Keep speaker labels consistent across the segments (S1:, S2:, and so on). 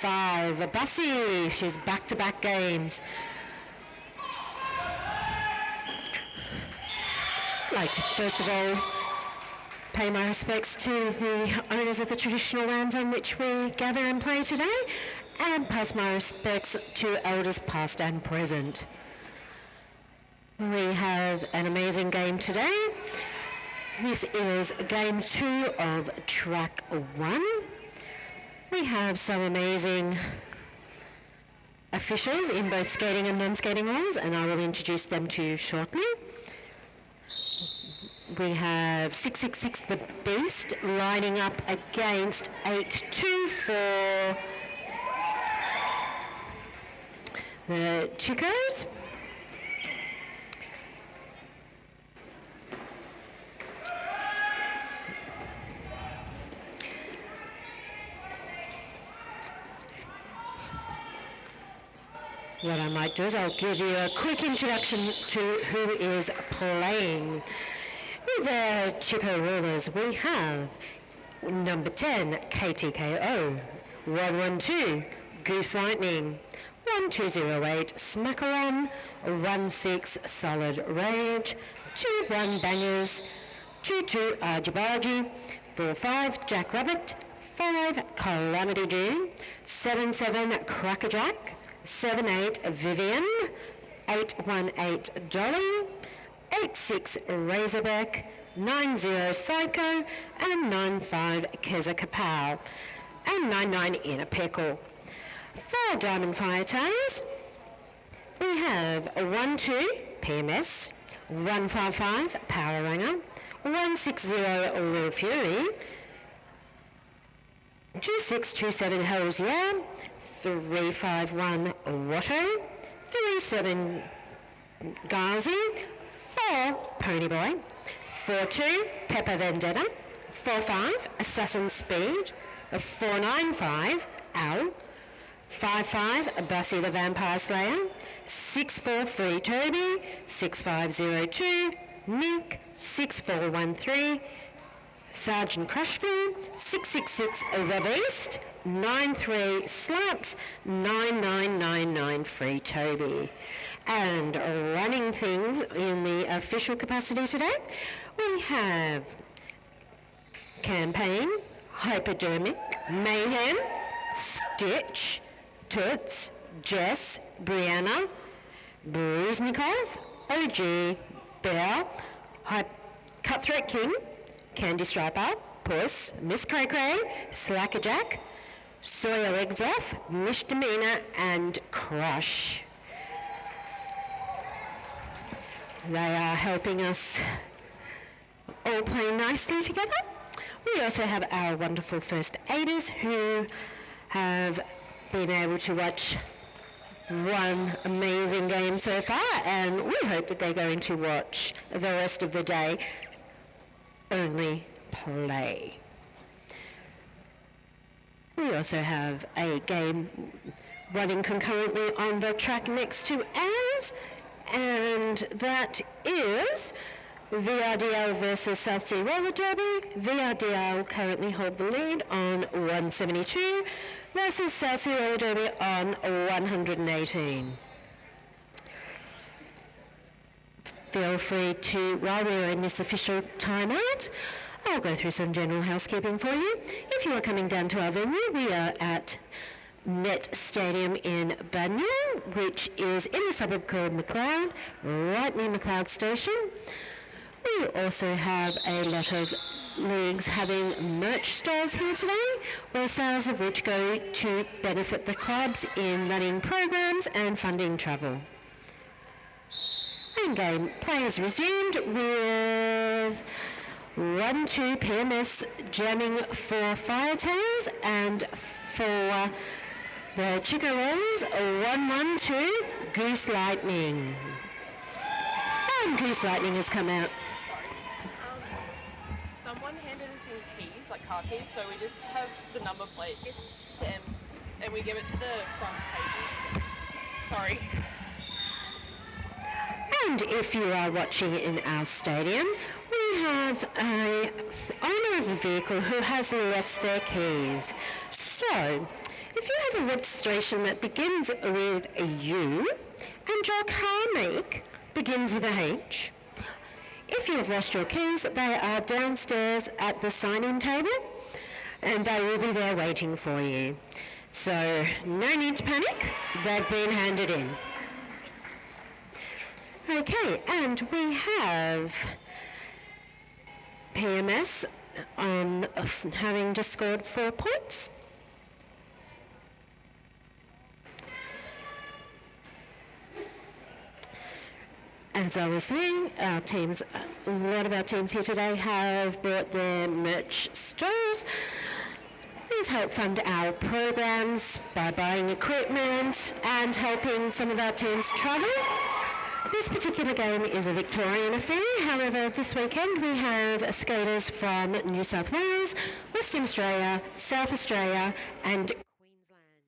S1: 5, Bussy. She's back-to-back games. I'd like to, first of all, pay my respects to the owners of the traditional lands on which we gather and play today, and pass my respects to elders past and present. We have an amazing game today. This is game 2 of track 1. We have some amazing officials in both skating and non-skating roles, and I will introduce them to you shortly. We have 666 the Beast lining up against 8-2 for the Chicos. What I might do is I'll give you a quick introduction to who is playing. With the Chico rulers, we have number 10, KTKO, 112, Goose Lightning, 1208, Smackaron, 16, Solid Rage, 21, Bangers, 22, Argy 45, Jack Rabbit, 5, Calamity June, 77, Crackerjack, 78, Vivian, 818, Dolly, 86, Razorback, 90, Psycho, and 95, Keza Kapow, and 99, Inner Pickle. For Diamond Fire Tails, we have 12, PMS, 155, Power Ranger, 160, Lil Fury, 2627, Hells Yeah, 351, Watto, 37, Ghazi, 4, Ponyboy, 42, Pepper Vendetta, 45, Assassin Speed, 495, Owl, 55, Bussy the Vampire Slayer, 64, Free Toby, 6502, Nick, 6413, Sergeant Crushville, 666 The Beast, 93 Slaps, 9999 Free Toby. And running things in the official capacity today, we have Campaign, Hypodermic, Mayhem, Stitch, Toots, Jess, Brianna, Bruznikov, OG, Bear, Cutthroat King, Candy Striper, Puss, Miss Cray Cray, Slackerjack, Sawyer Exoff, Misdemeanor, and Crush. They are helping us all play nicely together. We also have our wonderful first aiders who have been able to watch one amazing game so far, and we hope that they're going to watch the rest of the day only play. We also have a game running concurrently on the track next to ours, and that is VRDL versus South Sea Roller Derby. VRDL currently hold the lead on 172 versus South Sea Roller Derby on 118. Feel free to, while we're in this official timeout, I'll go through some general housekeeping for you. If you are coming down to our venue, we are at Net Stadium in Bunya, which is in a suburb called McLeod, right near McLeod Station. We also have a lot of leagues having merch stalls here today, where sales of which go to benefit the clubs in running programs and funding travel. And game play is resumed with 1-2 PMS jamming for Firetails, and for the Chico Rolls 1-1-2 Goose Lightning. And Goose Lightning has come out.
S2: Someone handed us in keys, like car keys, so we just have the number plate to M's and we give it to the front table. Sorry.
S1: And if you are watching in our stadium, we have an owner of a vehicle who has lost their keys. So, if you have of registration that begins with a U, and your car make begins with a H. If you have lost your keys, they are downstairs at the sign-in table, and they will be there waiting for you. So no need to panic, they've been handed in. Okay, and we have PMS on having just scored 4 points. As I was saying, our teams, a lot of our teams here today have brought their merch stores. These help fund our programs by buying equipment and helping some of our teams travel. This particular game is a Victorian affair. However, this weekend we have skaters from New South Wales, Western Australia, South Australia and Queensland.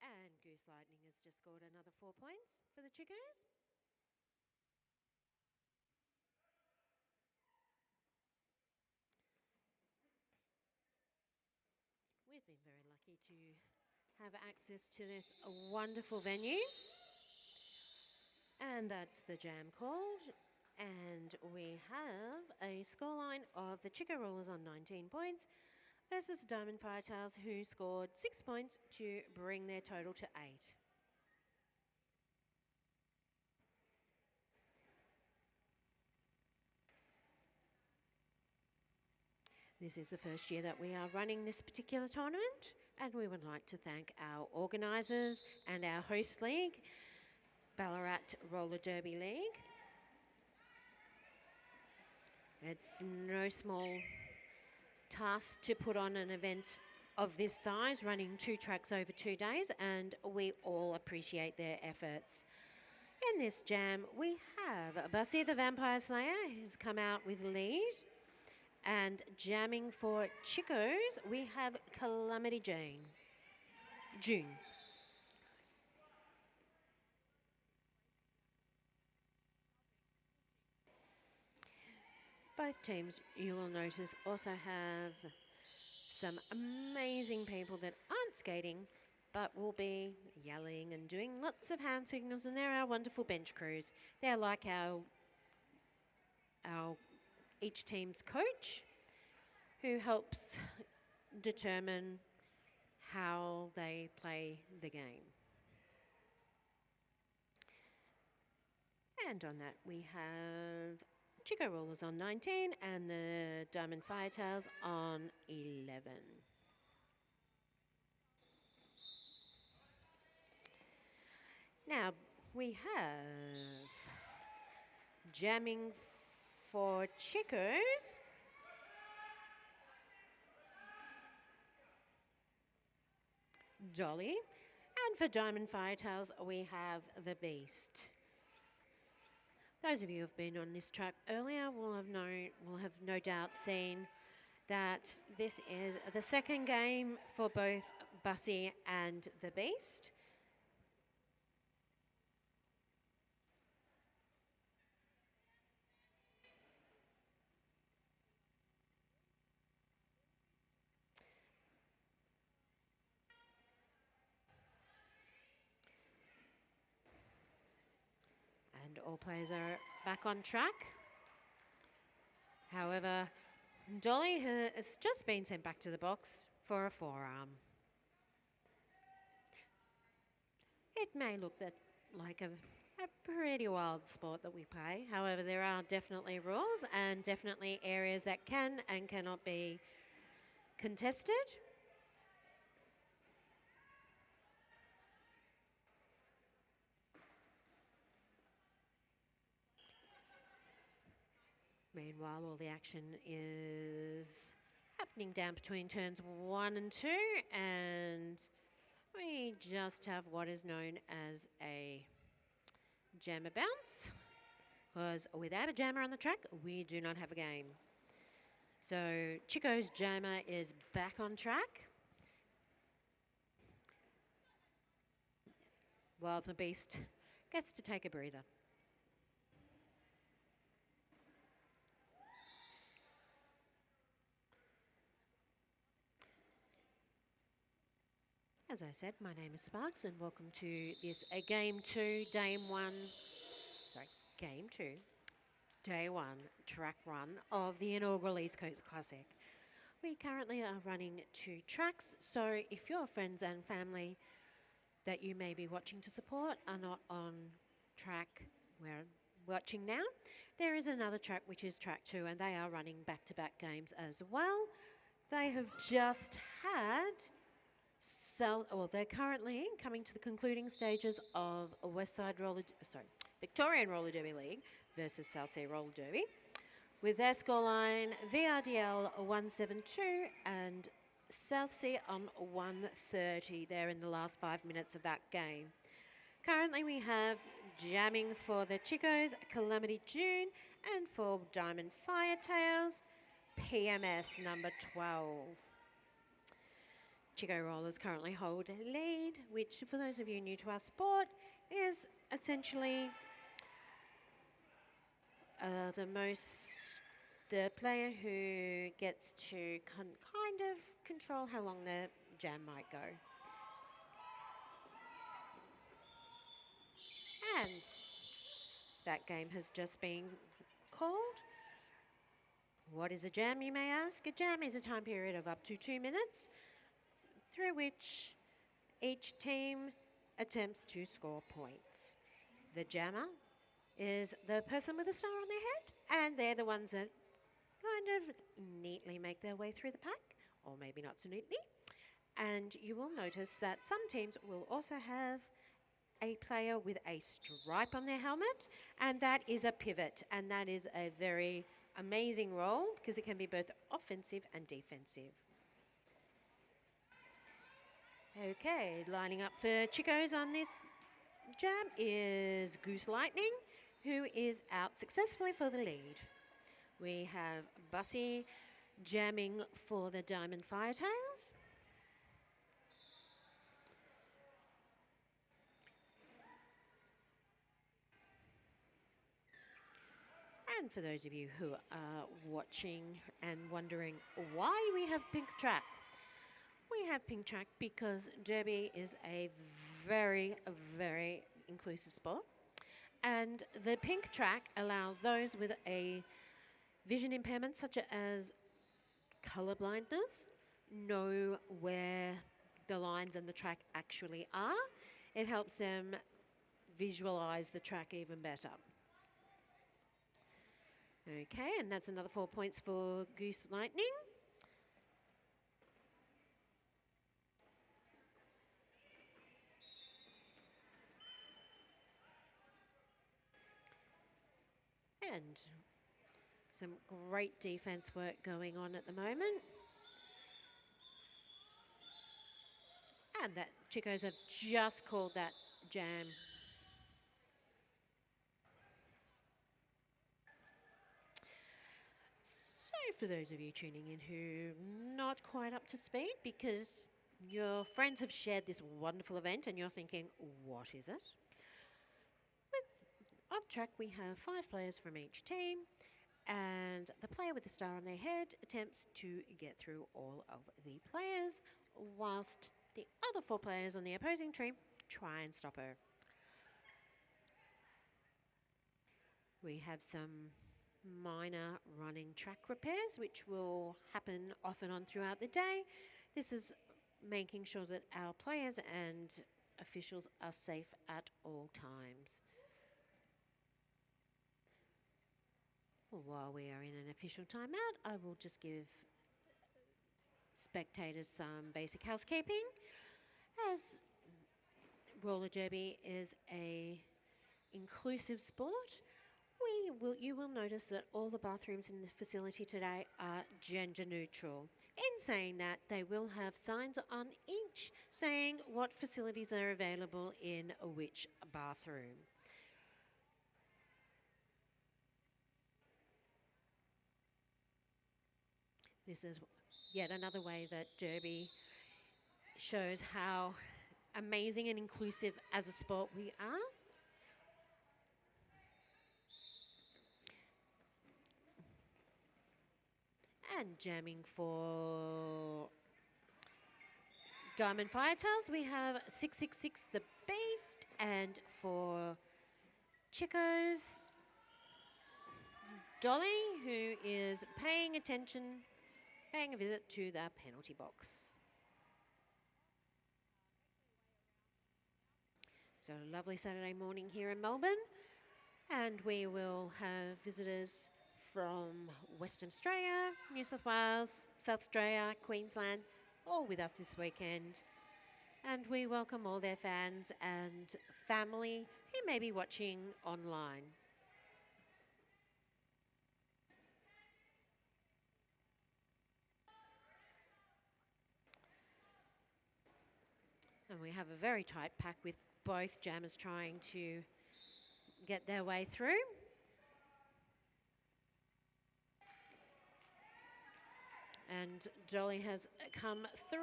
S1: And Goose Lightning has just scored another 4 points for the Chicos. We've been very lucky to have access to this wonderful venue. And that's the jam called. And we have a scoreline of the Chico Rulers on 19 points versus Diamond Firetails, who scored 6 points to bring their total to 8. This is the first year that we are running this particular tournament, and we would like to thank our organisers and our host league, Ballarat Roller Derby League. It's no small task to put on an event of this size, running 2 tracks over 2 days, and we all appreciate their efforts. In this jam, we have Bussy the Vampire Slayer, who's come out with lead. And jamming for Chicos, we have Calamity June. Both teams, you will notice, also have some amazing people that aren't skating, but will be yelling and doing lots of hand signals, and they're our wonderful bench crews. They're like our each team's coach, who helps determine how they play the game. And on that we have Chico Rollers on 19 and the Diamond Firetails on 11. Now we have jamming for Chicos. Dolly. And for Diamond Firetails, we have the Beast. Those of you who have been on this track earlier will have no doubt seen that this is the second game for both Bussy and the Beast. And all players are back on track. However, Dolly has just been sent back to the box for a forearm. It may look like a pretty wild sport that we play. However, there are definitely rules and definitely areas that can and cannot be contested. Meanwhile, all the action is happening down between turns 1 and 2, and we just have what is known as a jammer bounce, because without a jammer on the track, we do not have a game. So Chico's jammer is back on track, while the Beast gets to take a breather. As I said, my name is Sparks and welcome to this Game 2, Game 2, Day 1 track run of the inaugural East Coast Classic. We currently are running 2 tracks, so if your friends and family that you may be watching to support are not on track we're watching now, there is another track which is track 2 and they are running back-to-back games as well. They have just had they're currently coming to the concluding stages of Victorian Roller Derby League versus South Sea Roller Derby, with their scoreline VRDL 172 and South Sea on 130 there in the last 5 minutes of that game. Currently we have jamming for the Chicos, Calamity June, and for Diamond Firetails, PMS number 12. Chico Rollers currently hold a lead, which for those of you new to our sport is essentially the player who gets to kind of control how long the jam might go. And that game has just been called. What is a jam, you may ask? A jam is a time period of up to 2 minutes through which each team attempts to score points. The jammer is the person with a star on their head, and they're the ones that kind of neatly make their way through the pack, or maybe not so neatly. And you will notice that some teams will also have a player with a stripe on their helmet, and that is a pivot, and that is a very amazing role because it can be both offensive and defensive. Okay, lining up for Chicos on this jam is Goose Lightning, who is out successfully for the lead. We have Bussy jamming for the Diamond Firetails. And for those of you who are watching and wondering why we have pink track, we have pink track because Derby is a very, very inclusive sport. And the pink track allows those with a vision impairment such as colour blindness know where the lines and the track actually are. It helps them visualise the track even better. Okay, and that's another 4 points for Goose Lightning. And some great defence work going on at the moment. And that Chicos have just called that jam. So for those of you tuning in who are not quite up to speed because your friends have shared this wonderful event and you're thinking, what is it? Up track we have 5 players from each team, and the player with the star on their head attempts to get through all of the players whilst the other 4 players on the opposing team try and stop her. We have some minor running track repairs which will happen off and on throughout the day. This is making sure that our players and officials are safe at all times. While we are in an official timeout, I will just give spectators some basic housekeeping. As roller derby is a inclusive sport, you will notice that all the bathrooms in the facility today are gender neutral. In saying that, they will have signs on each saying what facilities are available in which bathroom. This is yet another way that Derby shows how amazing and inclusive as a sport we are. And jamming for Diamond Firetails, we have 666 the Beast, and for Chicos, Dolly, who is paying a visit to the penalty box. So a lovely Saturday morning here in Melbourne, and we will have visitors from Western Australia, New South Wales, South Australia, Queensland, all with us this weekend. And we welcome all their fans and family who may be watching online. And we have a very tight pack with both jammers trying to get their way through. And Dolly has come through.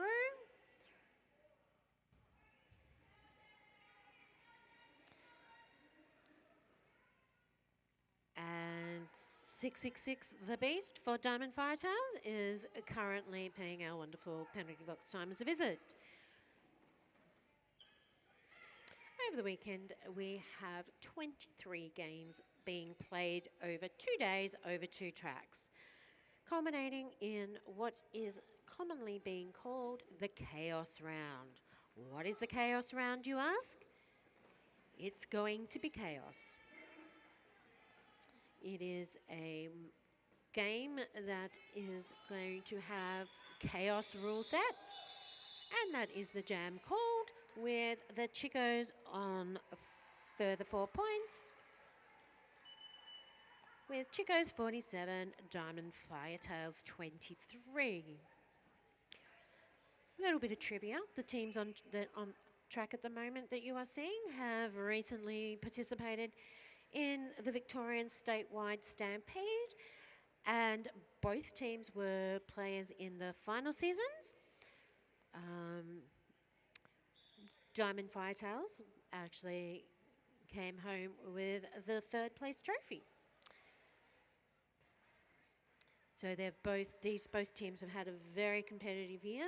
S1: And 666 the Beast for Diamond Firetails is currently paying our wonderful penalty box timers a visit. Over the weekend, we have 23 games being played over 2 days over 2 tracks, culminating in what is commonly being called the Chaos Round. What is the Chaos Round, you ask? It's going to be chaos. It is a game that is going to have chaos rule set, and that is the jam called, with the Chicos on further 4 points, with Chicos 47, Diamond Firetails 23. A little bit of trivia. The teams on track at the moment that you are seeing have recently participated in the Victorian statewide Stampede, and both teams were players in the final seasons. Diamond Firetails actually came home with the 3rd place trophy. So both teams have had a very competitive year.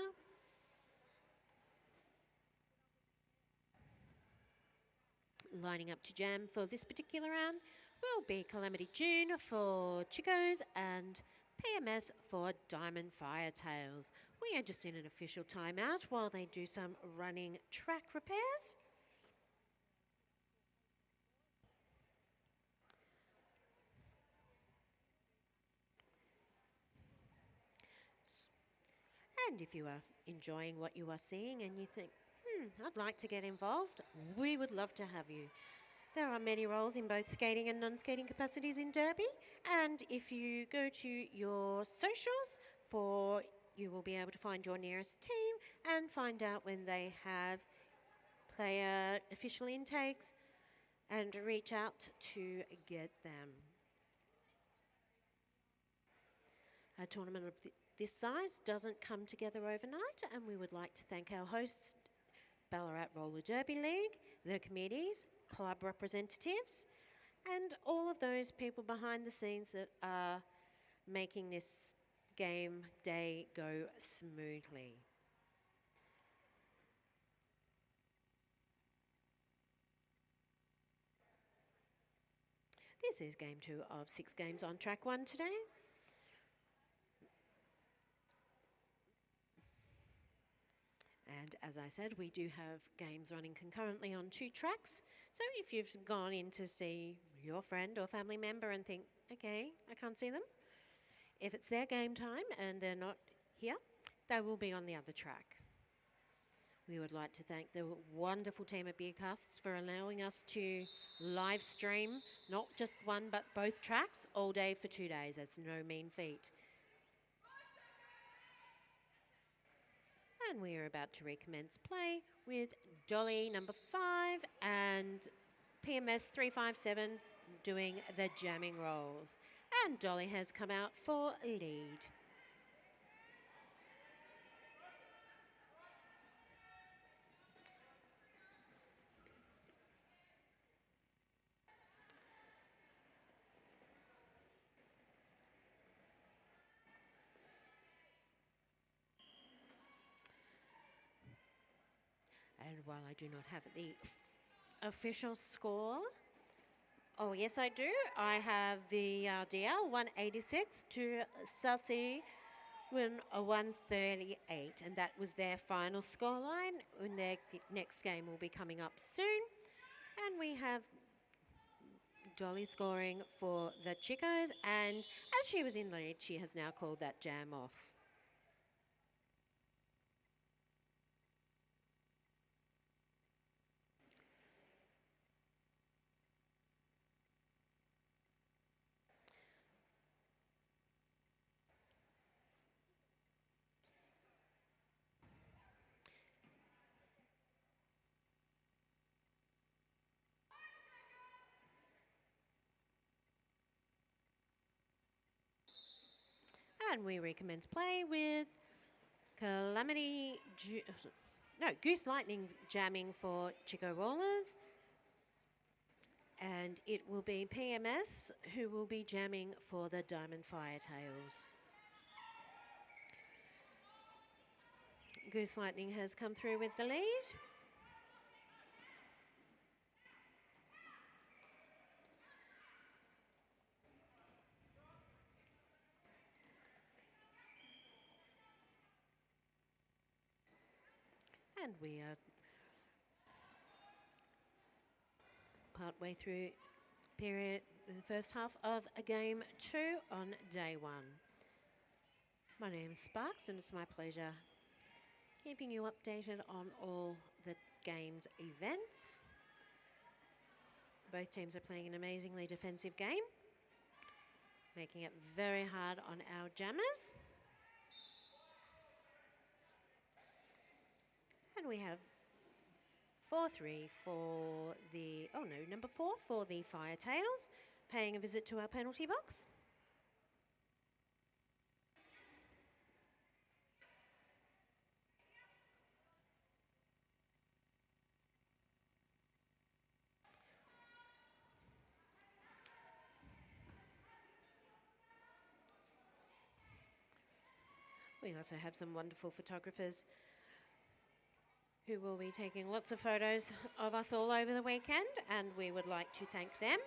S1: Lining up to jam for this particular round will be Calamity June for Chicos and PMS for Diamond Firetails. We are just in an official timeout while they do some running track repairs. And if you are enjoying what you are seeing and you think, I'd like to get involved, we would love to have you. There are many roles in both skating and non-skating capacities in Derby, and if you go to your socials, you will be able to find your nearest team and find out when they have player official intakes and reach out to get them. A tournament of this size doesn't come together overnight, and we would like to thank our hosts, Ballarat Roller Derby League, the committees, club representatives, and all of those people behind the scenes that are making this game day go smoothly. This is game 2 of 6 games on track 1 today. And as I said, we do have games running concurrently on 2 tracks. So if you've gone in to see your friend or family member and think, okay, I can't see them, if it's their game time and they're not here, they will be on the other track. We would like to thank the wonderful team at Beardcasts for allowing us to live stream not just one but both tracks all day for 2 days. That's no mean feat. And we are about to recommence play with Dolly number 5 and PMS 357 doing the jamming rolls. And Dolly has come out for lead. And while I do not have the official score, oh yes I do, I have the DL 186 to Southsea win a 138, and that was their final scoreline. And their next game will be coming up soon. And we have Dolly scoring for the Chicos, and as she was in lead, she has now called that jam off. And we recommence play with Goose Lightning jamming for Chico Rollers. And it will be PMS who will be jamming for the Diamond Firetails. Goose Lightning has come through with the lead. And we are partway through the first half of game 2 on day 1. My name is Sparks, and it's my pleasure keeping you updated on all the game's events. Both teams are playing an amazingly defensive game, making it very hard on our jammers. And we have 4-3 for the, number 4 for the Firetails, paying a visit to our penalty box. We also have some wonderful photographers who will be taking lots of photos of us all over the weekend, and we would like to thank them.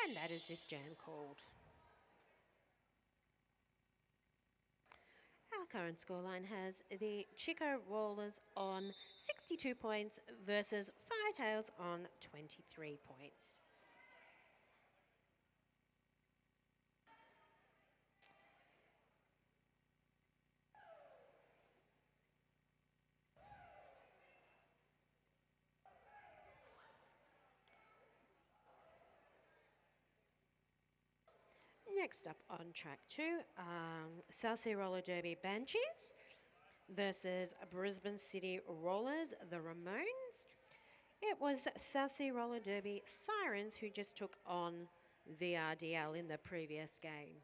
S1: And that is this jam called. Our current scoreline has the Chico Rollers on 62 points versus Firetails on 23 points. Next up on track 2, South Sea Roller Derby Banshees versus Brisbane City Rollers, the Ramones. It was South Sea Roller Derby Sirens who just took on VRDL in the previous game.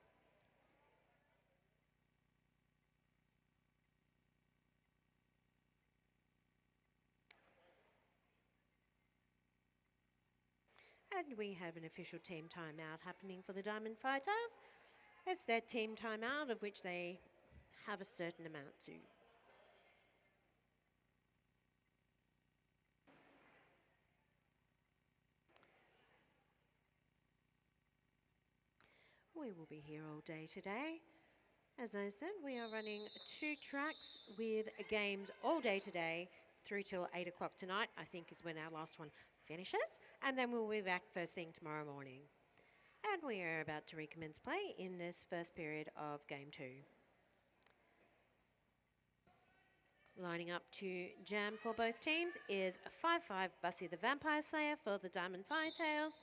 S1: And we have an official team timeout happening for the Diamond Fighters. It's their team timeout, of which they have a certain amount to. We will be here all day today. As I said, we are running 2 tracks with games all day today through till 8 o'clock tonight, I think is when our last one finishes. And then we'll be back first thing tomorrow morning. And we are about to recommence play in this first period of game 2. Lining up to jam for both teams is 5-5 Bussy the Vampire Slayer for the Diamond Firetails.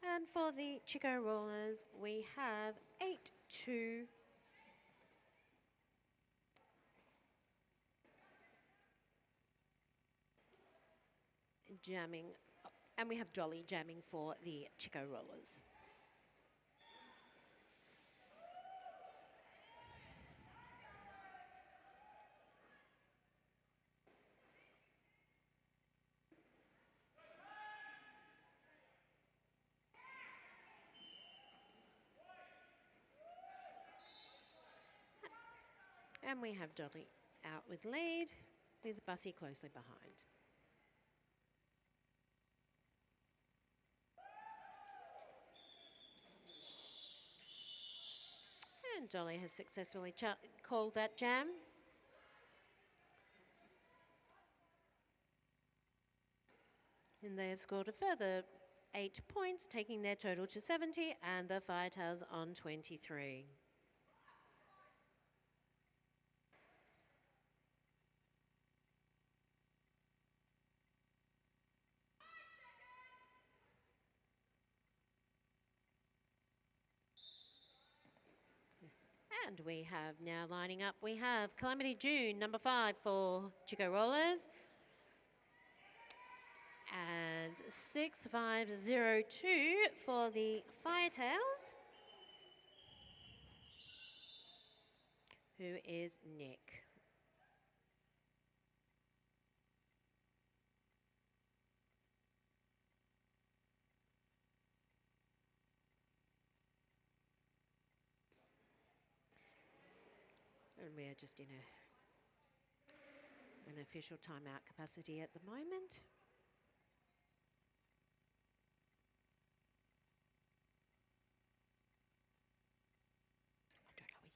S1: And for the Chico Rollers, we have 8-2 jamming, and we have Jolly jamming for the Chico Rollers. And we have Dolly out with lead, with Bussy closely behind. And Dolly has successfully called that jam. And they have scored a further 8 points, taking their total to 70, and the Firetails on 23. And we have now lining up, we have Calamity June, number 5 for Chico Rollers. And 6502 for the Firetails, who is Nick. And we are just in an official timeout capacity at the moment. I don't know.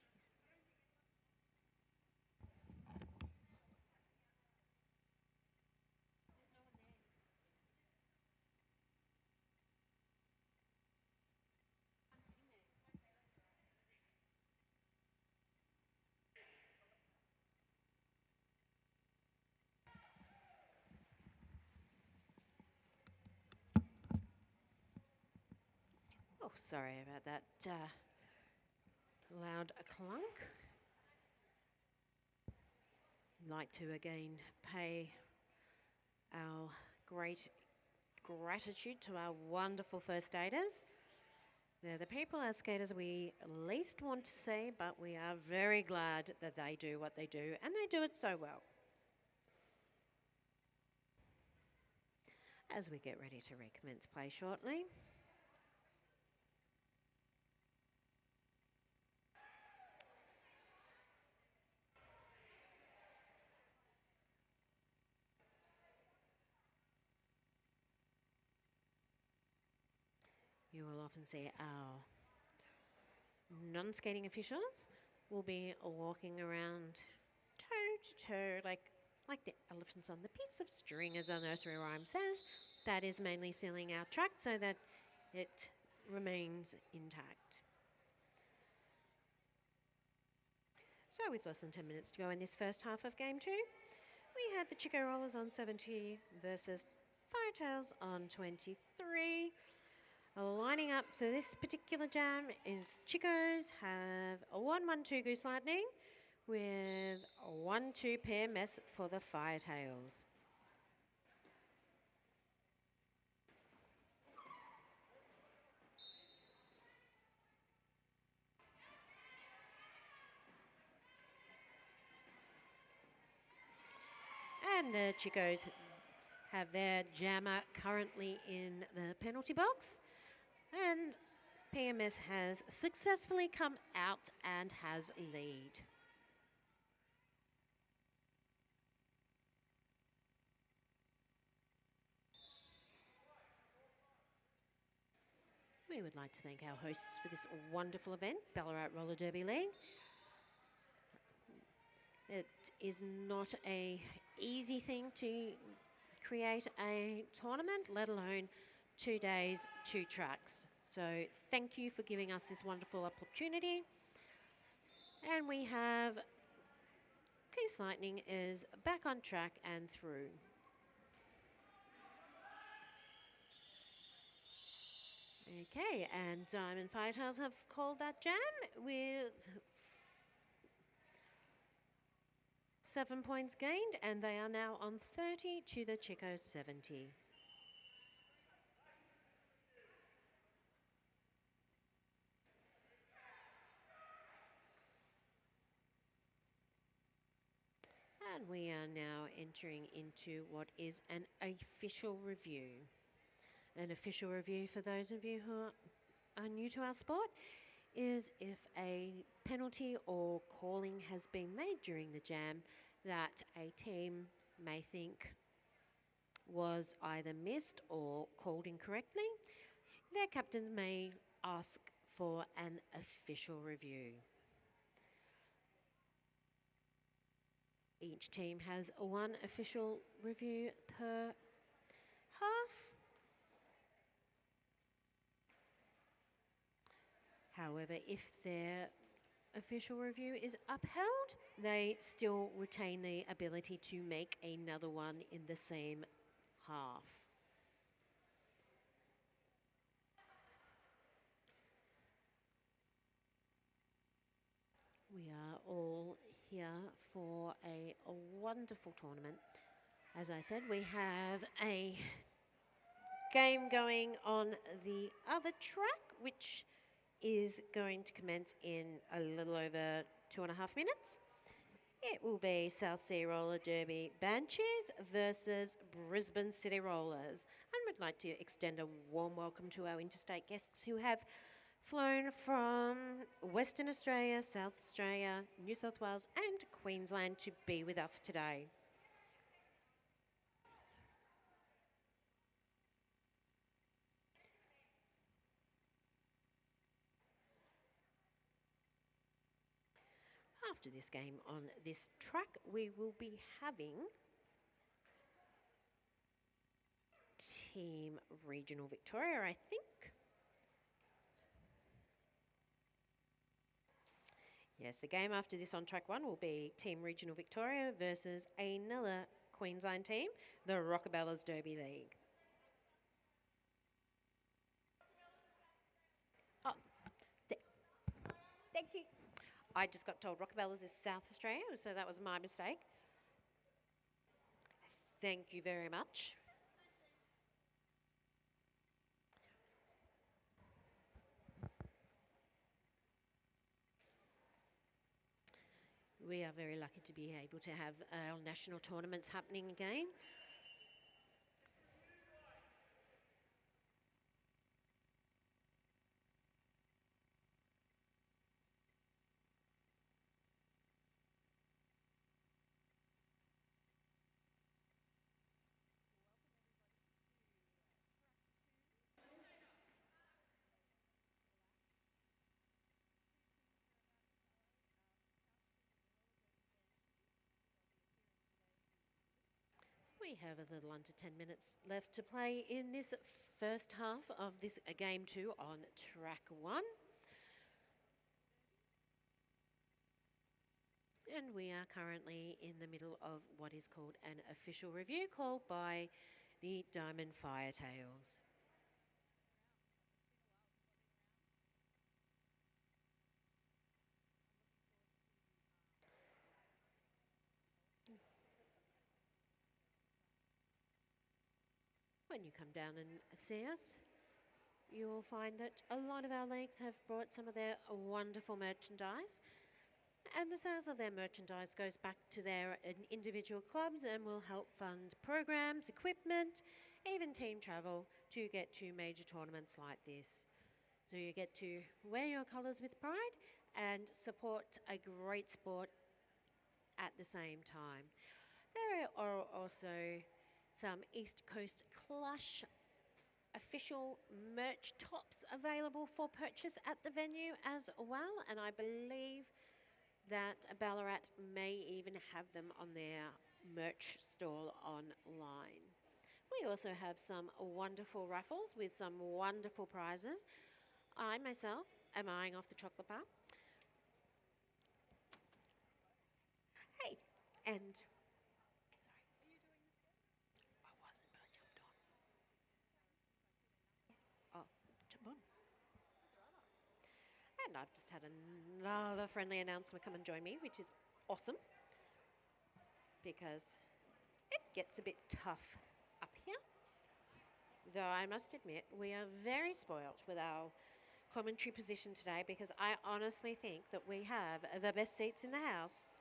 S1: Oh, sorry about that loud clunk. I'd like to again pay our great gratitude to our wonderful first aiders. They're the people, as skaters, we least want to see, but we are very glad that they do what they do, and they do it so well. As we get ready to recommence play shortly. You will often see our non-skating officials will be walking around toe to toe, like the elephants on the piece of string, as our nursery rhyme says. That is mainly sealing our track so that it remains intact. So with less than 10 minutes to go in this first half of Game 2, we had the Chico Rollers on 70 versus Firetails on 23. Lining up for this particular jam is Chicos have a 1-1-2 Goose Lightning with a 1-2 pair mess for the Firetails. And the Chicos have their jammer currently in the penalty box. And PMS has successfully come out and has lead. We would like to thank our hosts for this wonderful event, Ballarat Roller Derby League. It is not an easy thing to create a tournament, let alone 2 days, 2 tracks. So thank you for giving us this wonderful opportunity. And we have Goose Lightning is back on track and through. Okay, and Diamond Firetails have called that jam with 7 points gained, and they are now on 30 to the Chico 70. And we are now entering into what is an official review. An official review, for those of you who are new to our sport, is if a penalty or calling has been made during the jam that a team may think was either missed or called incorrectly, their captains may ask for an official review. Each team has one official review per half. However, if their official review is upheld, they still retain the ability to make another one in the same half. We are all here for a wonderful tournament. As I said, we have a game going on the other track, which is going to commence in a little over 2.5 minutes. It will be South Sea Roller Derby Banshees versus Brisbane City Rollers. And we'd like to extend a warm welcome to our interstate guests who have flown from Western Australia, South Australia, New South Wales and Queensland to be with us today. After this game on this track, we will be having Team Regional Victoria, I think. Yes, the game after this on track 1 will be Team Regional Victoria versus another Queensland team, the Rockabellas Derby League. Oh, thank you. I just got told Rockabellas is South Australia, so that was my mistake. Thank you very much. We are very lucky to be able to have our national tournaments happening again. We have a little under 10 minutes left to play in this first half of this game 2 on track 1. And we are currently in the middle of what is called an official review called by the Diamond Firetails. When you come down and see us, you will find that a lot of our leagues have brought some of their wonderful merchandise, and the sales of their merchandise goes back to their individual clubs and will help fund programs, equipment, even team travel to get to major tournaments like this. So you get to wear your colours with pride and support a great sport at the same time. There are also some East Coast Clash official merch tops available for purchase at the venue as well, and I believe that Ballarat may even have them on their merch stall online. We also have some wonderful raffles with some wonderful prizes. I myself am eyeing off the chocolate bar. Hey, and I wasn't, but I jumped on. Oh, jump on. And I've just had another friendly announcement come and join me, which is awesome because it gets a bit tough up here. Though I must admit, we are very spoilt with our commentary position today because I honestly think that we have the best seats in the house.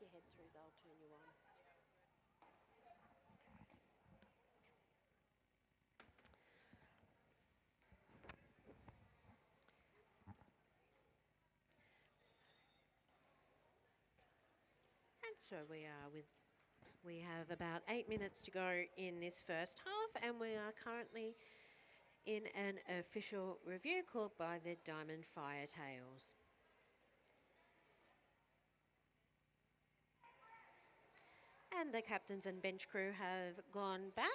S1: your head through, they'll turn you on. And so we have about 8 minutes to go in this first half, and we are currently in an official review called by the Diamond Firetails. And the captains and bench crew have gone back.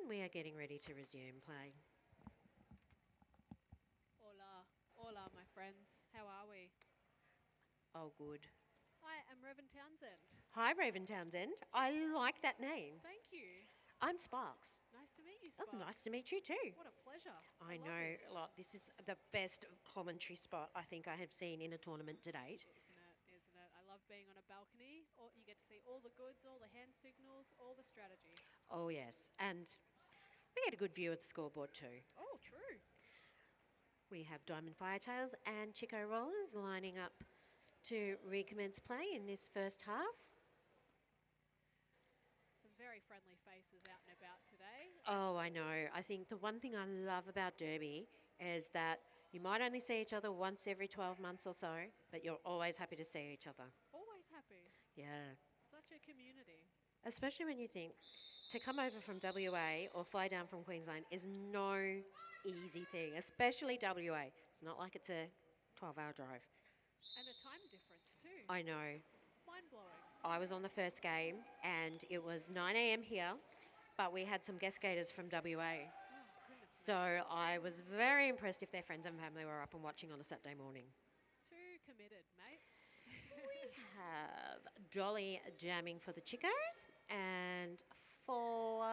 S1: And we are getting ready to resume play.
S3: Hola, hola, my friends. How are we?
S1: Oh, good.
S3: Hi, I'm Revan Townsend.
S1: Hi, Raven Townsend. I like that name.
S3: Thank you.
S1: I'm Sparks.
S3: Nice to meet you,
S1: Oh,
S3: Sparks.
S1: nice to meet you too.
S3: What a pleasure.
S1: I
S3: love
S1: know.
S3: this.
S1: Like, this is the best commentary spot I think I have seen in a tournament to date.
S3: Isn't it? Isn't it? I love being on a balcony. You get to see all the goods, all the hand signals, all the strategy.
S1: Oh, yes. And we get a good view of the scoreboard too.
S3: Oh, true.
S1: We have Diamond Firetails and Chico Rollers lining up to recommence play in this first half.
S3: Some very friendly faces out and about today.
S1: Oh, I know. I think the one thing I love about Derby is that you might only see each other once every 12 months or so, but you're always happy to see each other.
S3: Always happy.
S1: Yeah.
S3: Such a community.
S1: Especially when you think to come over from WA or fly down from Queensland is no easy thing, especially WA. It's not like it's a 12-hour drive.
S3: And a time difference too.
S1: I know.
S3: Mind-blowing.
S1: I was on the first game and it was 9 a.m. here, but we had some guest skaters from WA.
S3: Oh, goodness me.
S1: So I was very impressed if their friends and family were up and watching on a Saturday morning.
S3: Too committed, mate.
S1: We have Dolly jamming for the Chicos and for...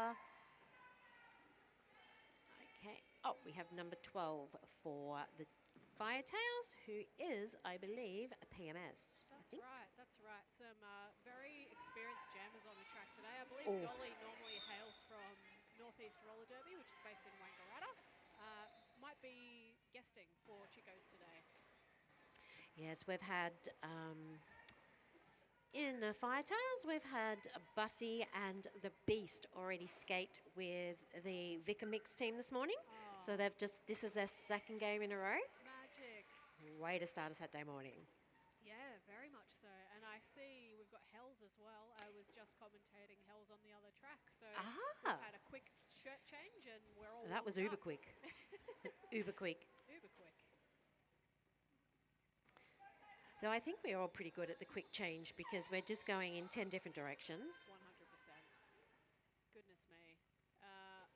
S1: Okay. Oh, we have number 12 for the Firetails, who is, I believe, a PMS.
S3: That's right. Some very experienced jammers on the track today. I believe
S1: Oh.
S3: Dolly normally hails from Northeast Roller Derby, which is based in Wangaratta. Might be guesting for Chicos today.
S1: Yes, we've had... in the Firetails, we've had Bussy and the Beast already skate with the Vicar Mix team this morning.
S3: Oh.
S1: So this is their second game in a row.
S3: Magic.
S1: Way to start a Saturday morning.
S3: Yeah, very much so. And I see we've got Hells as well. I was just commentating Hells on the other track. So we've had a quick shirt change and we're all
S1: That was
S3: warmed
S1: uber
S3: up.
S1: quick. Uber quick.
S3: Uber quick.
S1: Though I think we're all pretty good at the quick change because we're just going in 10 different directions.
S3: 100%. Goodness me.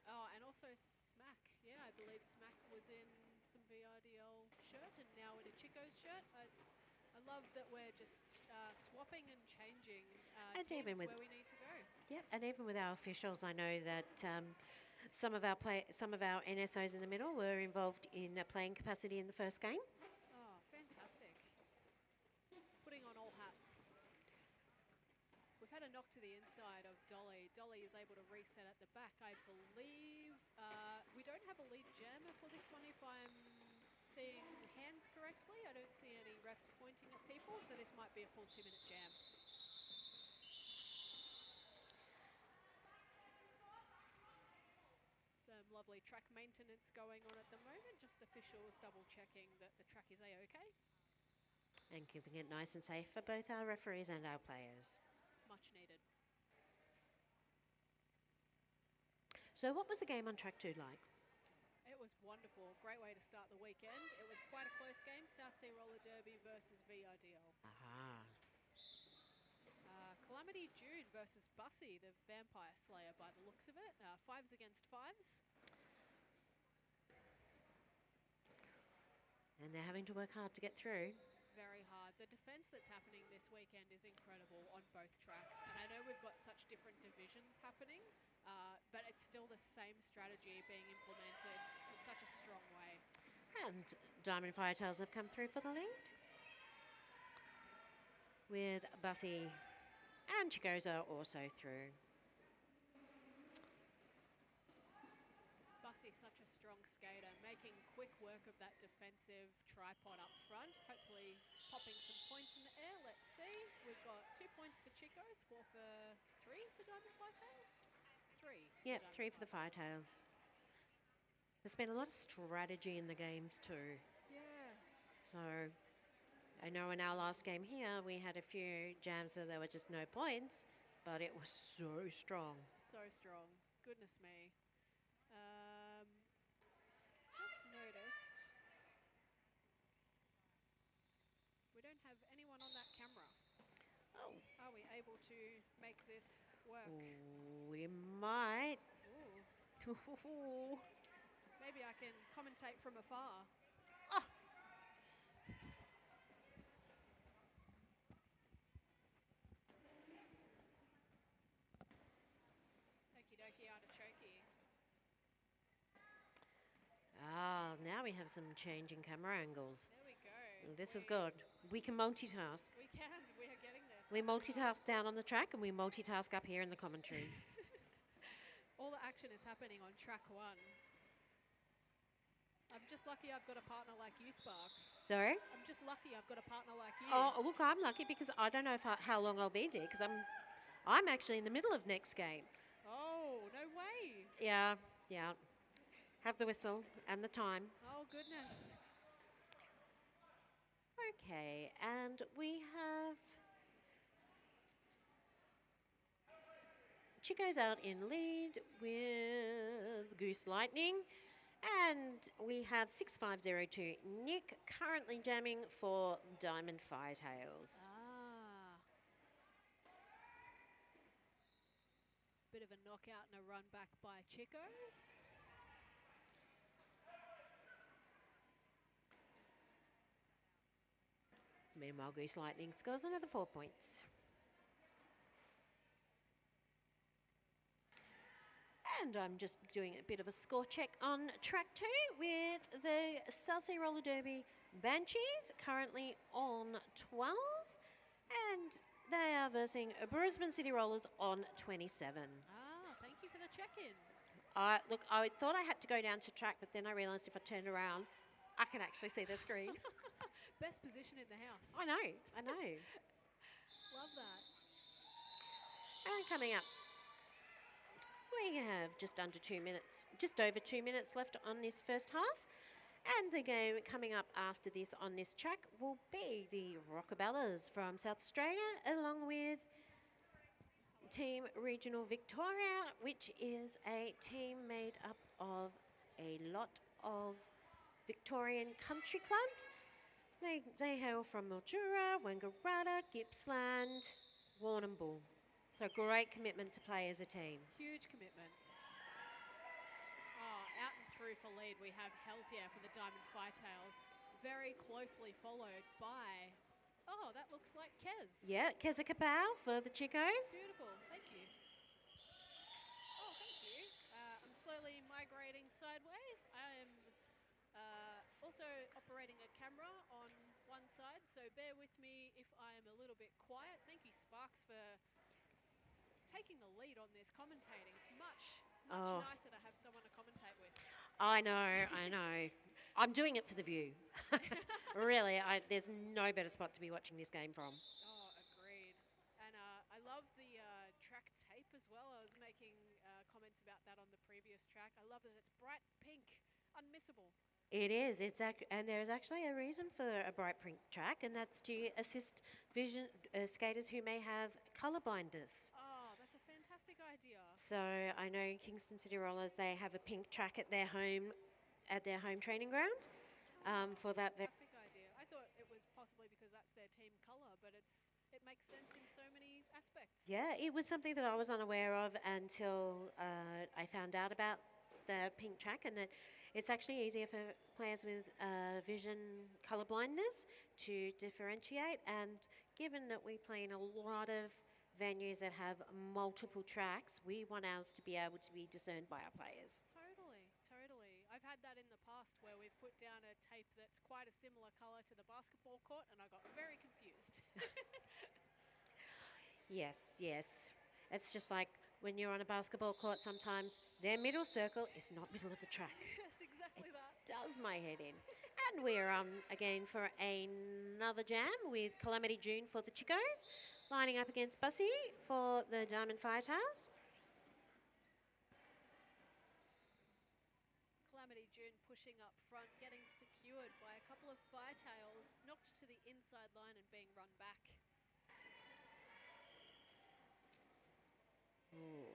S3: And also Smack. Yeah, I believe Smack was in some VRDL shirt and now in a Chico's shirt. I love that we're just swapping and changing
S1: And
S3: teams
S1: even with-
S3: where we need to go.
S1: Yep, and even with our officials, I know that some of our NSOs in the middle were involved in a playing capacity in the first game.
S3: Oh, fantastic. Putting on all hats. We've had a knock to the inside of Dolly. Dolly is able to reset at the back. I believe we don't have a lead jammer for this one if I'm seeing hands correctly. I don't see any refs pointing at people, so this might be a full 2-minute jam. Some lovely track maintenance going on at the moment. Just officials double checking that the track is A-OK.
S1: And keeping it nice and safe for both our referees and our players.
S3: Much needed.
S1: So what was the game on track 2 like?
S3: It was wonderful. Great way to start the weekend. It was quite a close game. South Sea Roller Derby versus VRDL.
S1: Aha.
S3: Calamity June versus Bussy, the Vampire Slayer by the looks of it. 5s against 5s.
S1: And they're having to work hard to get through.
S3: Very hard. The defence that's happening this weekend is incredible on both tracks. And I know we've got such different divisions happening, but it's still the same strategy being implemented in such a strong way.
S1: And Diamond Firetails have come through for the lead. With Bussy and Chigoza also through.
S3: such a strong skater, making quick work of that defensive tripod up front. Hopefully popping some points in the air. Let's see. We've got 2 points for Chicos, 4 for 3 for Diamond Firetails. 3.
S1: Yep, 3 for the Firetails. There's been a lot of strategy in the games too.
S3: Yeah.
S1: So I know in our last game here, we had a few jams where there were just no points, but it was so strong.
S3: So strong. Goodness me. Just noticed we don't have anyone on that camera.
S1: Oh.
S3: Are we able to make this work?
S1: We might.
S3: Ooh. Maybe I can commentate from afar.
S1: Oh.
S3: Okie dokie, artichoke.
S1: Ah, now we have some change in camera angles.
S3: There we go.
S1: This is good. We can multitask.
S3: We can. We are getting this.
S1: We multitask down on the track and we multitask up here in the commentary.
S3: All the action is happening on track 1. I'm just lucky I've got a partner like you, Sparks.
S1: Sorry?
S3: I'm just lucky I've got a partner like you.
S1: Oh, look, I'm lucky because I don't know how long I'll be there because I'm actually in the middle of next game.
S3: Oh, no way.
S1: Yeah. Have the whistle and the time.
S3: Oh, goodness.
S1: Okay, and we have Chico's out in lead with Goose Lightning. And we have 6502 Nick currently jamming for Diamond Firetails.
S3: Ah. Bit of a knockout and a run back by Chicos.
S1: Meanwhile, Goose Lightning scores another 4 points. And I'm just doing a bit of a score check on track 2 with the South Sea Roller Derby Banshees, currently on 12. And they are versing Brisbane City Rollers on 27.
S3: Ah, thank you for the check-in.
S1: Look, I thought I had to go down to track, but then I realised if I turned around, I can actually see the screen.
S3: Best position in the house.
S1: I know.
S3: Love that.
S1: And coming up, we have just over 2 minutes left on this first half. And the game coming up after this on this track will be the Rockabellas from South Australia, along with Team Regional Victoria, which is a team made up of a lot of Victorian country clubs. They hail from Mildura, Wangaratta, Gippsland, Warrnambool. So great commitment to play as a team.
S3: Huge commitment. Oh, out and through for lead, we have Helsier for the Diamond Firetails, very closely followed by, oh, that looks like Kez.
S1: Yeah, Keza Kapow for the Chicos.
S3: Beautiful, thank you. Oh, thank you. I'm slowly migrating sideways. I am also operating a camera on one side, so bear with me if I am a little bit quiet. Thank you, Sparks, for taking the lead on this commentating. It's much nicer to have someone to commentate with.
S1: I know. I'm doing it for the view. Really, there's no better spot to be watching this game from.
S3: Oh, agreed. And I love the track tape as well. I was making comments about that on the previous track. I love that it's bright pink, unmissable.
S1: It is. And there's actually a reason for a bright pink track, and that's to assist vision skaters who may have colour blindness.
S3: Oh, that's a fantastic idea.
S1: So I know Kingston City Rollers, they have a pink track at their home training ground for that.
S3: Fantastic idea. I thought it was possibly because that's their team colour, but it makes sense in so many aspects.
S1: Yeah, it was something that I was unaware of until I found out about the pink track, and that it's actually easier for players with vision colour blindness to differentiate. And given that we play in a lot of venues that have multiple tracks, we want ours to be able to be discerned by our players.
S3: Totally. I've had that in the past where we've put down a tape that's quite a similar colour to the basketball court, and I got very confused.
S1: Yes. It's just like when you're on a basketball court, sometimes their middle circle is not middle of the track.
S3: Yes, exactly that.
S1: Does my head in. And we're again for another jam with Calamity June for the Chicos, lining up against Bussy for the Diamond Firetails.
S3: Calamity June pushing up front, getting secured by a couple of Firetails, knocked to the inside line and being run back.
S1: Ooh.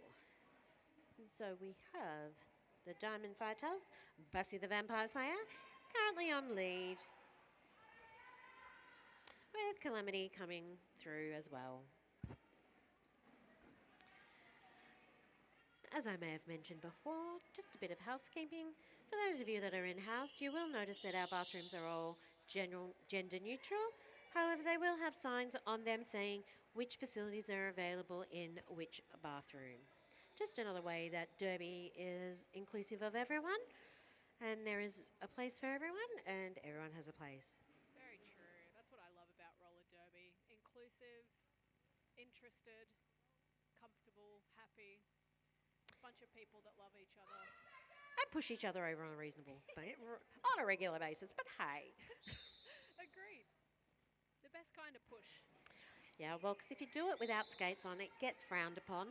S1: And so we have the Diamond Firetails, Bussy the Vampire Slayer, currently on lead, with Calamity coming through as well. As I may have mentioned before, just a bit of housekeeping. For those of you that are in-house, you will notice that our bathrooms are all gender neutral. However, they will have signs on them saying which facilities are available in which bathroom. Just another way that Derby is inclusive of everyone, and there is a place for everyone, and everyone has a place.
S3: Very true. That's what I love about roller derby. Inclusive, interested, comfortable, happy. Bunch of people that love each other.
S1: And push each other over on a reasonable, on a regular basis, but hey.
S3: Agreed. The best kind of push.
S1: Yeah, well, because if you do it without skates on, it gets frowned upon.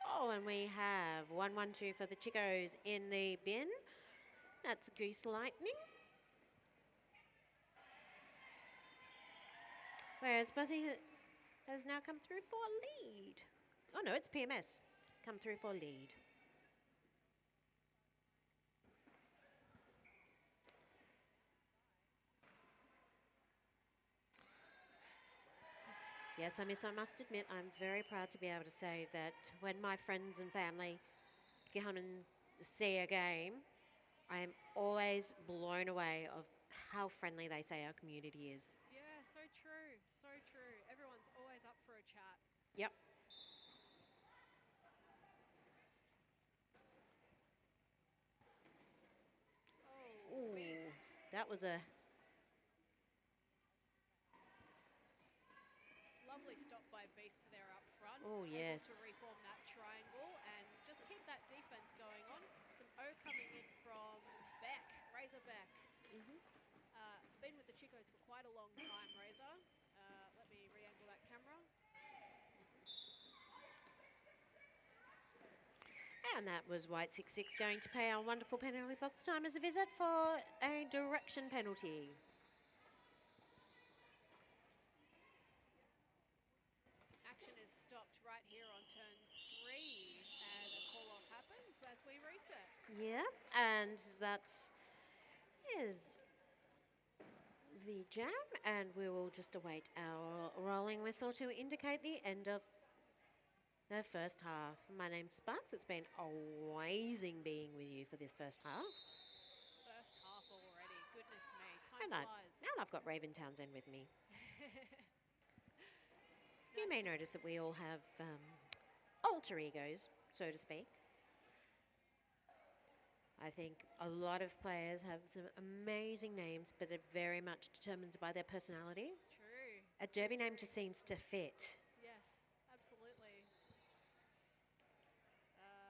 S1: Oh, and we have 1-1-2 for the Chicos in the bin. That's Goose Lightning. Whereas Bussy has now come through for lead. Oh no, it's PMS. Come through for lead. Yes, I must admit, I'm very proud to be able to say that when my friends and family come and see a game, I am always blown away of how friendly they say our community is.
S3: Yeah, so true. So true. Everyone's always up for a chat.
S1: Yep.
S3: Oh,
S1: Ooh,
S3: beast.
S1: that was a
S3: Lovely stop by Beast there up front.
S1: Oh, yes.
S3: Able to reform that triangle and just keep that defense going on. Some O coming in from Beck, Razor Beck. Been with the Chicos for quite a long time, Razor. Let me re-angle that camera.
S1: And that was White 6-6 going to pay our wonderful penalty box timers a visit for a direction penalty.
S3: Action is stopped right here on turn 3 and a call-off happens as we reset.
S1: Yeah, and that is the jam, and we will just await our rolling whistle to indicate the end of the first half. My name's Sparks. It's been amazing being with you for this first half.
S3: First half already. Goodness me. Time
S1: And,
S3: flies.
S1: I've got Raven Townsend with me. You may notice that we all have alter egos, so to speak. I think a lot of players have some amazing names, but they're very much determined by their personality.
S3: True.
S1: A Derby name just seems to fit.
S3: Yes, absolutely.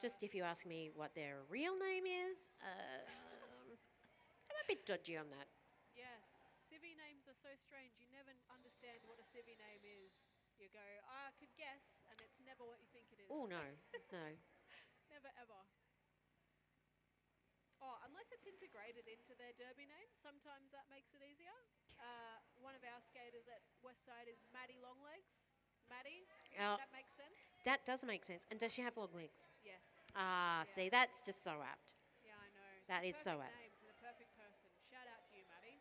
S1: Just if you ask me what their real name is, I'm a bit dodgy on that.
S3: Yes. Civvy names are so strange. You never understand what a civvy name is. You go, I could guess, and it's never what you think it is.
S1: Oh, no, no.
S3: Never ever. Oh, unless it's integrated into their derby name, sometimes that makes it easier. One of our skaters at Westside is Maddie Longlegs. Maddie, that makes sense?
S1: That does make sense. And does she have long legs?
S3: Yes.
S1: Ah,
S3: Yes.
S1: see, that's just so apt.
S3: Yeah, I know. It's
S1: That
S3: the
S1: is so
S3: perfect
S1: apt.
S3: name for the perfect person. Shout out to you, Maddie.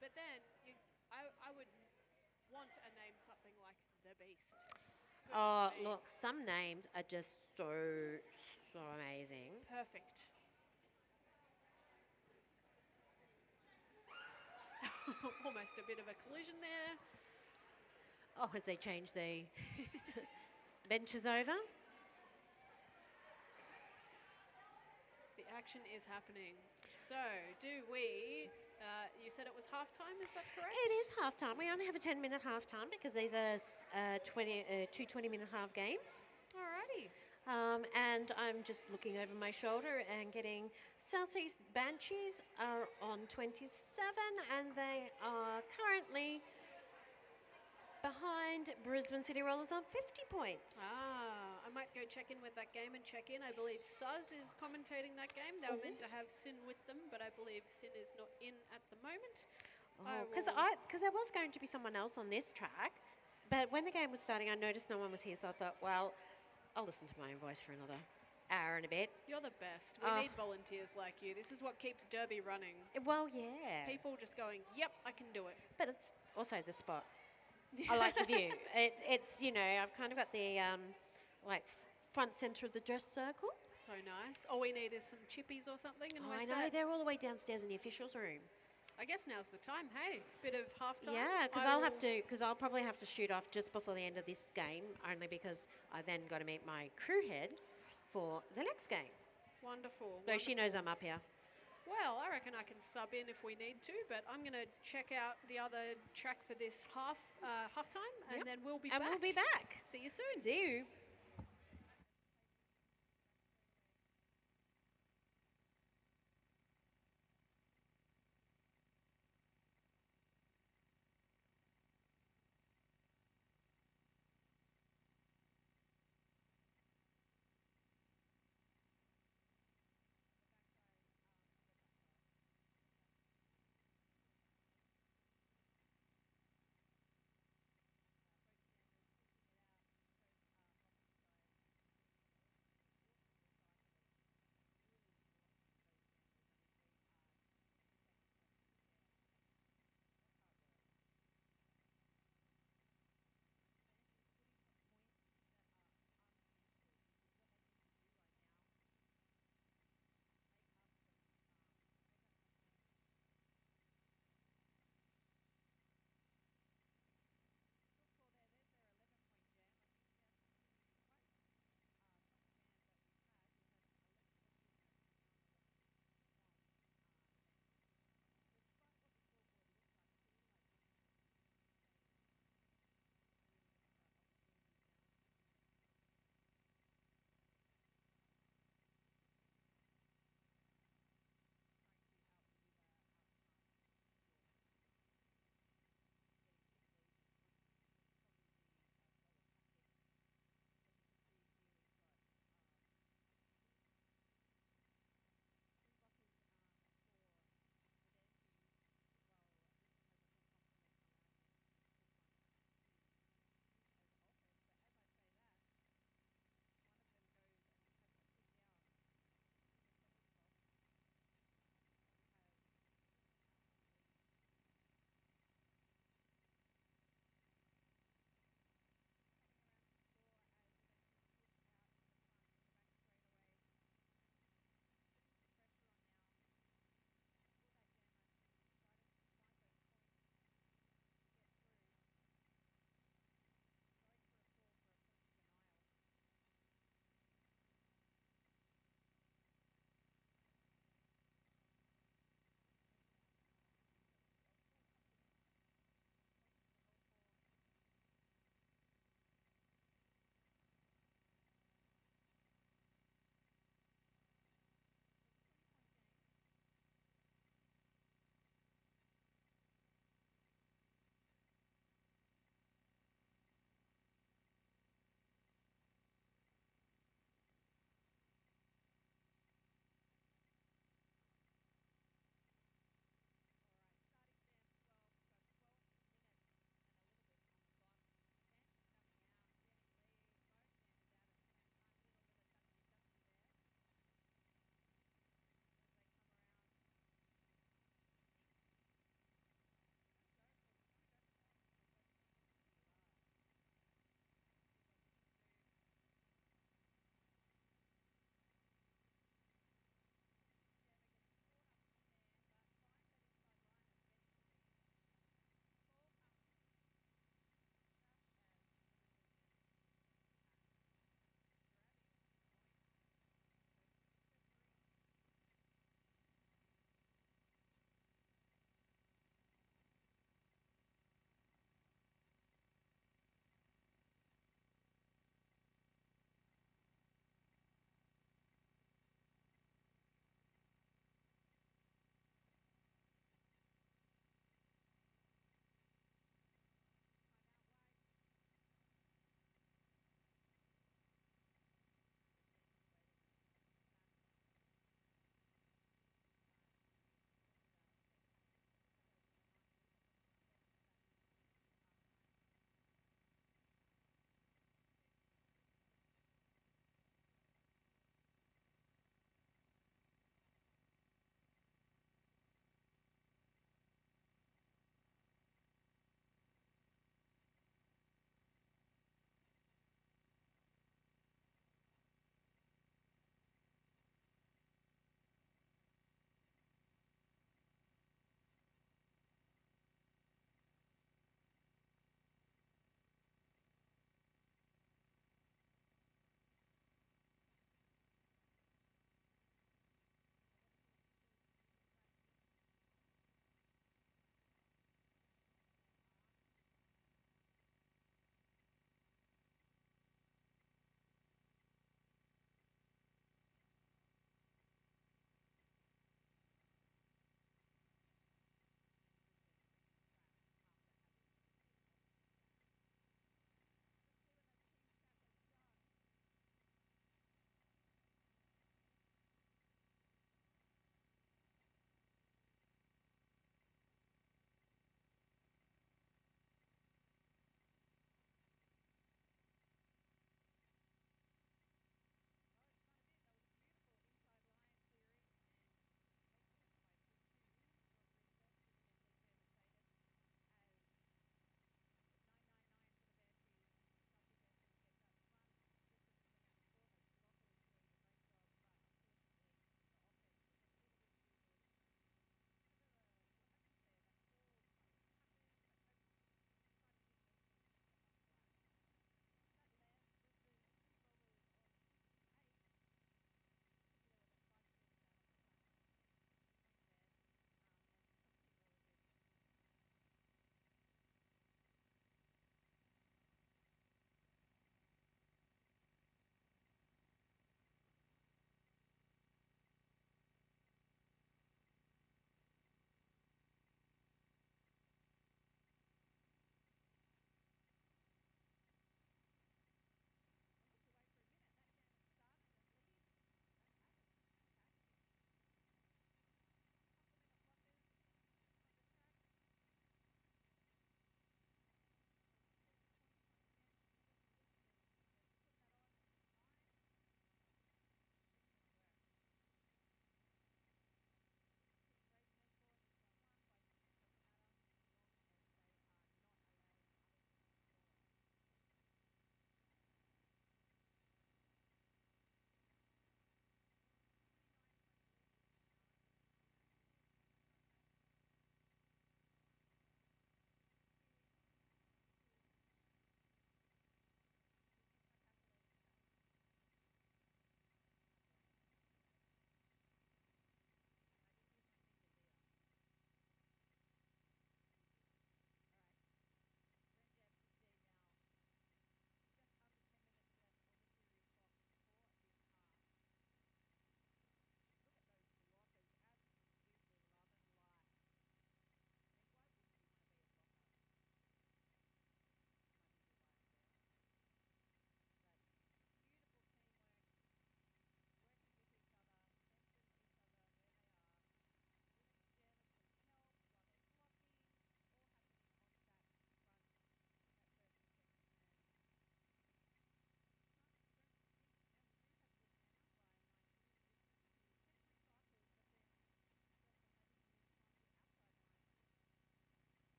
S3: But then I would want a name something like the Beast.
S1: Oh,
S3: Goodness me.
S1: look, some names are just so amazing.
S3: Perfect. Almost a bit of a collision there.
S1: Oh, as they change the benches over.
S3: The action is happening. So, do we You said it was half-time, is that correct?
S1: It is half time. We only have a 10-minute half time because these are two 20-minute half games.
S3: Alrighty.
S1: And I'm just looking over my shoulder and getting Southeast Banshees are on 27 and they are currently behind Brisbane City Rollers on 50 points.
S3: I might go check in with that game and check in. I believe Suz is commentating that game. They were meant to have Sin with them, but I believe Sin is not in at the moment.
S1: Because there was going to be someone else on this track, but when the game was starting, I noticed no one was here, so I thought, well, I'll listen to my own voice for another hour and a bit.
S3: You're the best. We need volunteers like you. This is what keeps Derby running.
S1: Well, yeah.
S3: People just going, yep, I can do it.
S1: But it's also the spot. I like the view. It's I've kind of got the front centre of the dress circle.
S3: So nice. All we need is some chippies or something, and we're
S1: I know,
S3: set.
S1: they're all the way downstairs in the officials' room.
S3: I guess now's the time. Hey, bit of halftime.
S1: Yeah, because I'll probably have to shoot off just before the end of this game, only because I then got to meet my crew head for the next game.
S3: Wonderful.
S1: So she knows I'm up here.
S3: Well, I reckon I can sub in if we need to, but I'm going to check out the other track for this halftime, and then we'll be back.
S1: And we'll be back.
S3: See you soon.
S1: See you.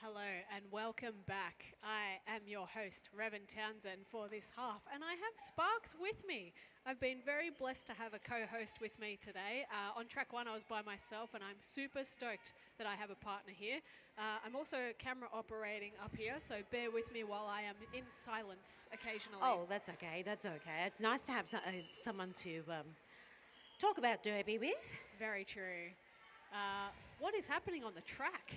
S3: Hello and welcome back. I am your host, Revan Townsend, for this half, and I have Sparks with me. I've been very blessed to have a co-host with me today. On track one, I was by myself, and I'm super stoked that I have a partner here. I'm also camera operating up here, so bear with me while I am in silence occasionally.
S1: Oh, that's okay. That's okay. It's nice to have someone to talk about Derby with.
S3: Very true. What is happening on the track?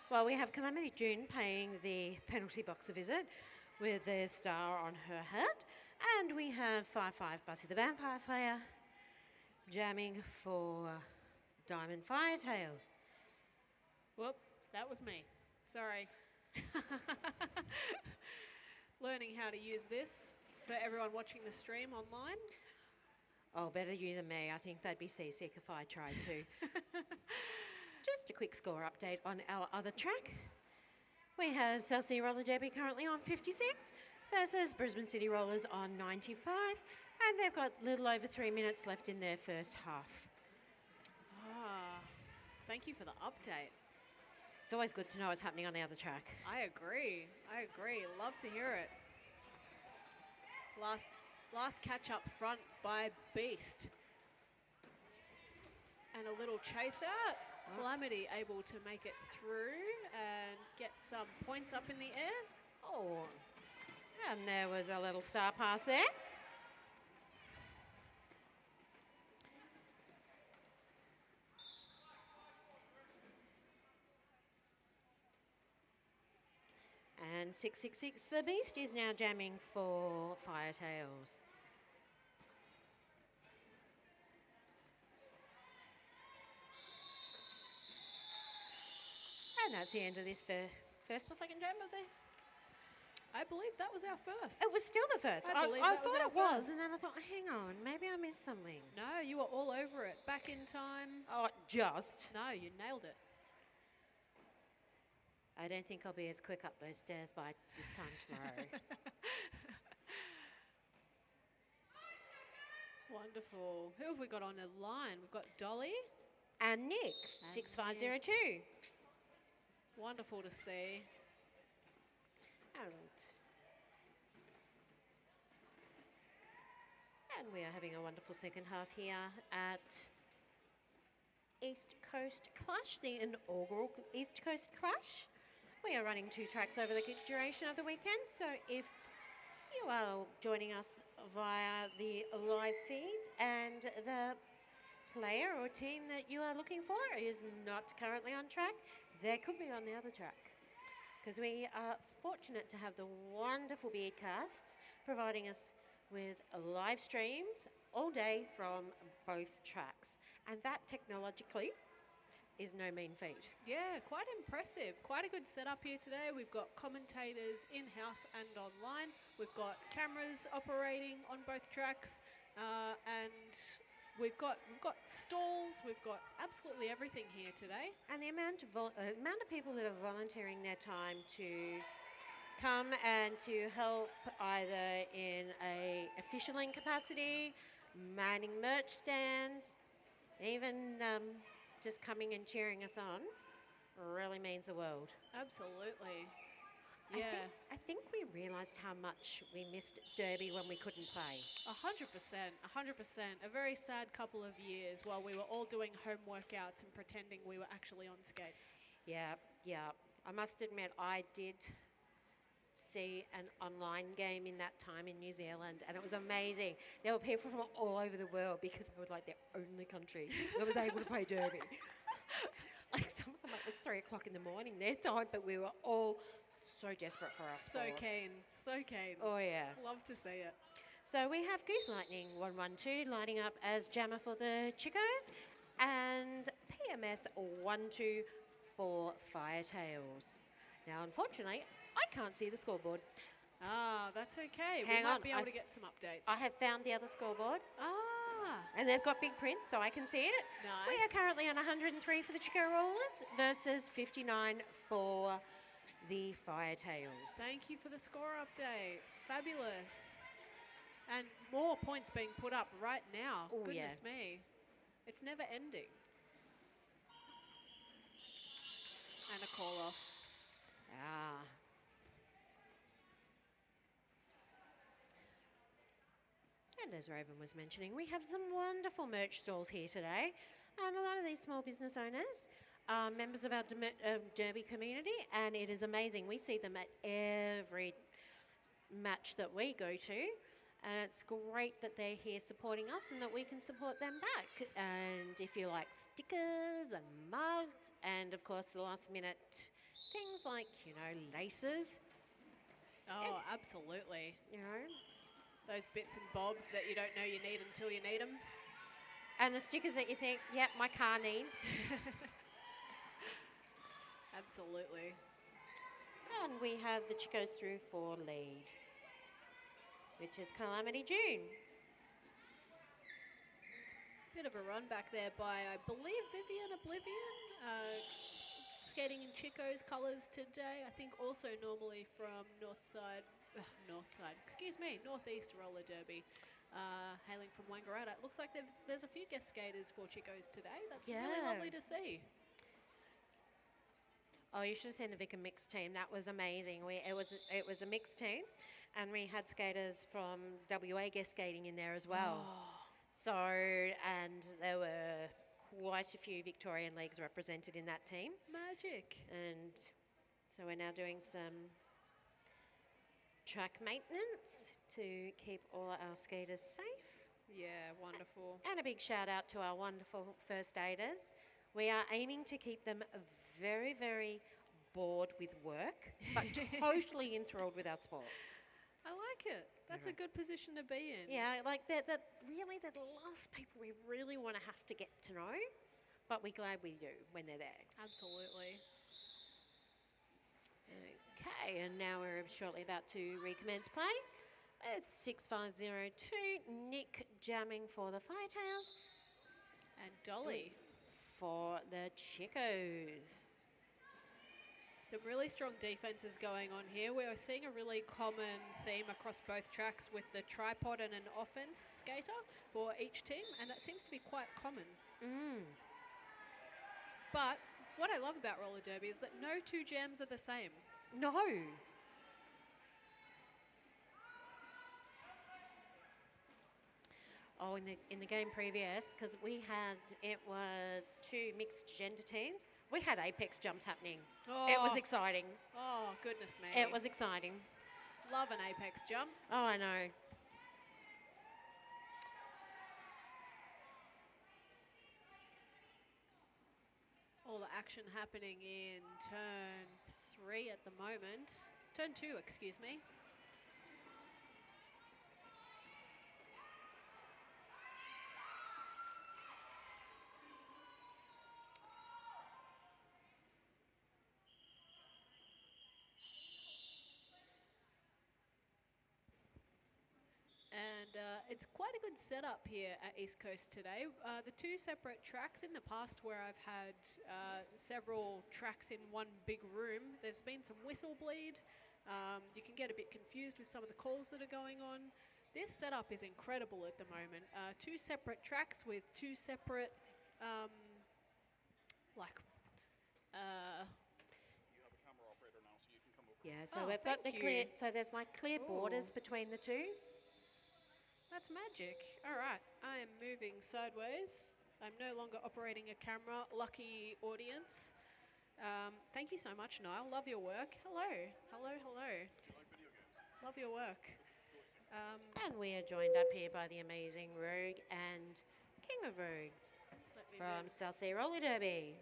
S1: Well, we have Calamity June paying the penalty box a visit with their star on her head. And we have 5-5 Bussy the Vampire Slayer jamming for Diamond Firetails.
S3: Whoop, that was me. Sorry. Learning how to use this for everyone watching the stream online.
S1: Oh, better you than me. I think they'd be seasick if I tried to. Just a quick score update on our other track. We have South Sea Roller Derby currently on 56 versus Brisbane City Rollers on 95, and they've got a little over 3 minutes left in their first half.
S3: Thank you for the update.
S1: It's always good to know what's happening on the other track.
S3: I agree. Love to hear it. Last catch up front by Beast. And a little chase out. Calamity able to make it through and get some points up in the air.
S1: Oh, and there was a little star pass there. And 666, the Beast is now jamming for Firetails. And that's the end of this first or second jam of the...
S3: I believe that was our first.
S1: It was still the first.
S3: I believe
S1: I
S3: that was
S1: thought
S3: our
S1: it was,
S3: first.
S1: and then I thought, hang on, maybe I missed something.
S3: No, you were all over it. Back in time.
S1: Oh, just.
S3: No, you nailed it.
S1: I don't think I'll be as quick up those stairs by this time tomorrow.
S3: Wonderful. Who have we got on the line? We've got Dolly.
S1: And Nick,
S3: And
S1: 6502.
S3: Wonderful to see.
S1: And we are having a wonderful second half here at East Coast Clash, the inaugural East Coast Clash. We are running 2 tracks over the duration of the weekend, so if you are joining us via the live feed and the player or team that you are looking for is not currently on track, they could be on the other track. Because we are fortunate to have the wonderful Beardcasts providing us with live streams all day from both tracks. And that technologically is no mean feat.
S3: Yeah, quite impressive. Quite a good setup here today. We've got commentators in-house and online. We've got cameras operating on both tracks, and we've got stalls. We've got absolutely everything here today.
S1: And the amount of people that are volunteering their time to come and to help either in a officialing capacity, manning merch stands, even just coming and cheering us on really means the world.
S3: Absolutely. Yeah.
S1: I think we realised how much we missed Derby when we couldn't play.
S3: 100%. A very sad couple of years while we were all doing home workouts and pretending we were actually on skates.
S1: Yeah. I must admit, I did see an online game in that time in New Zealand, and it was amazing. There were people from all over the world because they were like the only country that was able to play Derby. Like some of them, it was 3 o'clock in the morning their time, but we were all so desperate for our
S3: So
S1: sport.
S3: keen.
S1: Oh yeah.
S3: Love to see it.
S1: So we have Goose Lightning 112 lining up as jammer for the Chicos, and PMS 12 for Firetails. Now, unfortunately, I can't see the scoreboard.
S3: Ah, that's okay.
S1: Hang
S3: we might
S1: on,
S3: be able to get some updates.
S1: I have found the other scoreboard,
S3: Ah,
S1: and they've got big print, so I can see it.
S3: Nice.
S1: We are currently on 103 for the Chico Rollers versus 59 for the Firetails.
S3: thank you for the score update. Fabulous. And more points being put up right now.
S1: Oh,
S3: Goodness me. It's never ending. And a call off.
S1: Ah. And as Raven was mentioning, we have some wonderful merch stalls here today. And a lot of these small business owners are members of our Derby community, and it is amazing. We see them at every match that we go to. And it's great that they're here supporting us and that we can support them back. And if you like stickers and mugs, and of course the last minute things like, laces,
S3: Oh, absolutely.
S1: you know,
S3: Those bits and bobs that you don't know you need until you need them.
S1: and the stickers that you think, yep, my car needs.
S3: Absolutely.
S1: And we have the Chicos through for lead, which is Calamity June.
S3: Bit of a run back there by, I believe, Vivian Oblivion. Skating in Chico's colours today. I think also normally from Northeast Roller Derby, hailing from Wangaratta. It looks like there's a few guest skaters for Chico's today. That's really lovely to see.
S1: Oh, you should have seen the Vic and Mix team. That was amazing. It was a mixed team, and we had skaters from WA guest skating in there as well.
S3: Oh.
S1: So, and there were quite a few Victorian leagues represented in that team.
S3: Magic.
S1: And so we're now doing some track maintenance to keep all our skaters safe.
S3: Yeah, wonderful.
S1: And a big shout out to our wonderful first aiders. We are aiming to keep them very, very bored with work, but totally enthralled with our sport.
S3: I like it. That's a good position to be in.
S1: Yeah, like that really they're the last people we really want to have to get to know, but we're glad we do when they're there.
S3: Absolutely.
S1: Okay, and now we're shortly about to recommence play. It's 6502, Nick jamming for the Firetails
S3: And Dolly.
S1: for the Chicos.
S3: Some really strong defenses going on here. We're seeing a really common theme across both tracks with the tripod and an offense skater for each team, and that seems to be quite common. But what I love about roller derby is that no two jams are the same.
S1: No. Oh, in the game previous, because it was two mixed gender teams. We had apex jumps happening.
S3: Oh.
S1: It was exciting.
S3: Oh, goodness me.
S1: It was exciting.
S3: Love an apex jump.
S1: Oh, I know.
S3: All the action happening in turn 3 at the moment. Turn 2, excuse me. And it's quite a good setup here at East Coast today. The two separate tracks in the past where I've had several tracks in one big room, there's been some whistle bleed. You can get a bit confused with some of the calls that are going on. This setup is incredible at the moment. Two separate tracks with two separate,
S4: You have a camera operator now, so you can come over.
S1: Yeah, so
S3: Oh,
S1: we've got the
S3: thank
S1: clear.
S3: you.
S1: So there's like clear borders
S3: Ooh.
S1: between the two.
S3: That's magic. All right, I am moving sideways. I'm no longer operating a camera. Lucky audience. Thank you so much, Niall. Love your work. Hello. Hello, hello.
S4: Do you like video games?
S3: Love your work.
S1: And we are joined up here by the amazing Rogue and King of Rogues
S3: Let me
S1: from
S3: move.
S1: South Sea Roller Derby.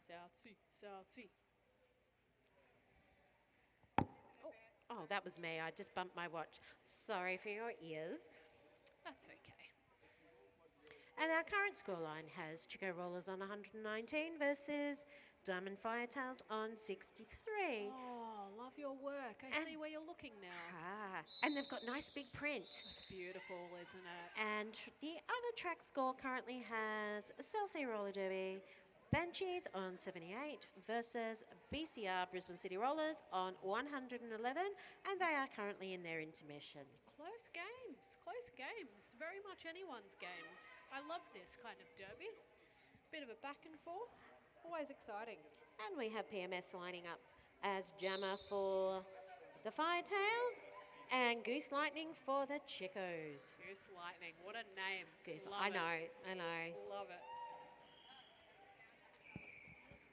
S3: South Sea, South Sea.
S1: Oh, that was me. I just bumped my watch. Sorry for your ears.
S3: That's okay.
S1: And our current scoreline has Chico Rollers on 119 versus Diamond Firetails on 63.
S3: Oh, love your work. I
S1: And-
S3: see where you're looking now.
S1: Ah, and they've got nice big print.
S3: That's beautiful, isn't it?
S1: And the other track score currently has South Sea Roller Derby Banshees on 78 versus BCR Brisbane City Rollers on 111, and they are currently in their intermission.
S3: Close games, close games. Very much anyone's games. I love this kind of derby. Bit of a back and forth. Always exciting.
S1: And we have PMS lining up as jammer for the Firetails and Goose Lightning for the Chickos.
S3: Goose Lightning, what a name.
S1: Goose,
S3: Love
S1: I
S3: it.
S1: know.
S3: Love it.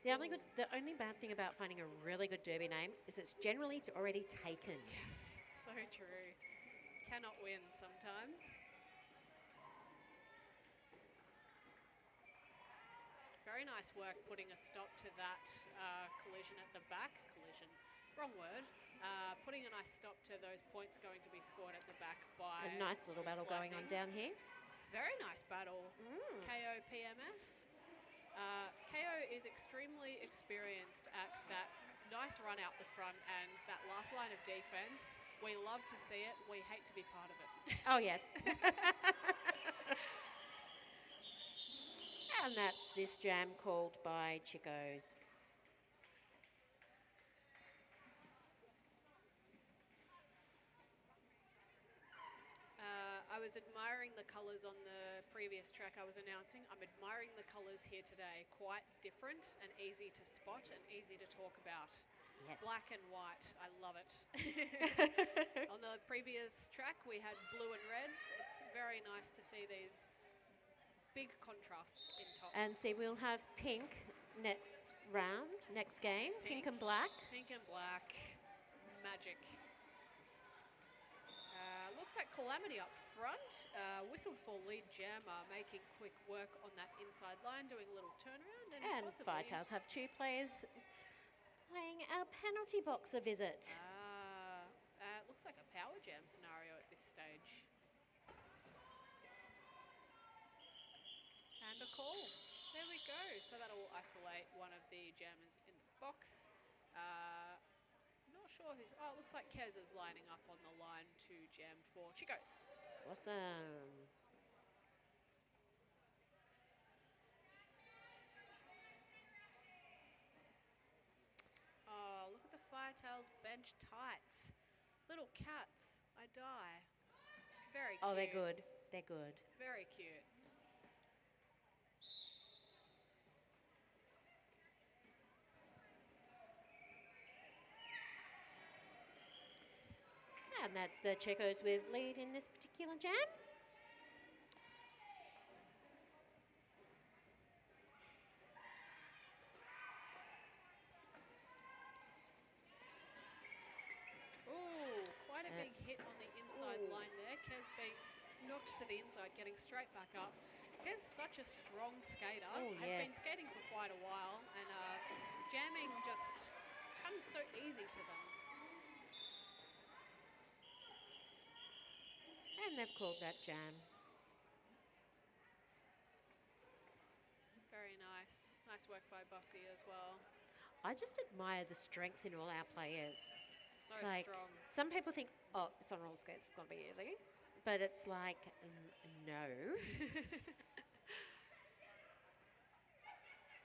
S1: The only bad thing about finding a really good derby name is it's generally already taken.
S3: Yes, so true. Cannot win sometimes. Very nice work putting a stop to that collision at the back. Collision, wrong word. Putting a nice stop to those points going to be scored at the back by
S1: A nice little battle going on down here.
S3: Very nice battle. KO PMS. KO is extremely experienced at that nice run out the front and that last line of defense. We love to see it. We hate to be part of it.
S1: Oh, yes. And that's this jam called by Chickos.
S3: I was admiring the colours on the previous track I was announcing. I'm admiring the colours here today. Quite different and easy to spot and easy to talk about.
S1: Yes.
S3: Black and white. I love it. On the previous track, we had blue and red. It's very nice to see these big contrasts in tops.
S1: And see, we'll have pink next round, next game. Pink and black.
S3: Pink and black. Magic. Looks like Calamity up front. Whistled for lead jammer, making quick work on that inside line, doing a little turnaround.
S1: And
S3: possibly
S1: Firetails have two players playing our penalty box a visit.
S3: looks like a power jam scenario at this stage. And a call. There we go. So that'll isolate one of the jammers in the box. Not sure who's... Oh, it looks like Kez is lining up on the line to jam for Chicos.
S1: Awesome.
S3: Oh, look at the Firetails bench tights. Little cats. I die. Very cute.
S1: Oh, they're good. They're good.
S3: Very cute.
S1: And that's the Chicos with lead in this particular jam.
S3: Ooh, quite a big hit on the inside line there. Kez being knocked to the inside, getting straight back up. Kez such a strong skater.
S1: Oh,
S3: has
S1: yes.
S3: been skating for quite a while, and jamming just comes so easy to them.
S1: And they've called that jam.
S3: Very nice. Nice work by Bossy as well.
S1: I just admire the strength in all our players.
S3: So
S1: Like,
S3: strong.
S1: some people think, oh, it's on roller skates, it's going to be easy. But it's like, no.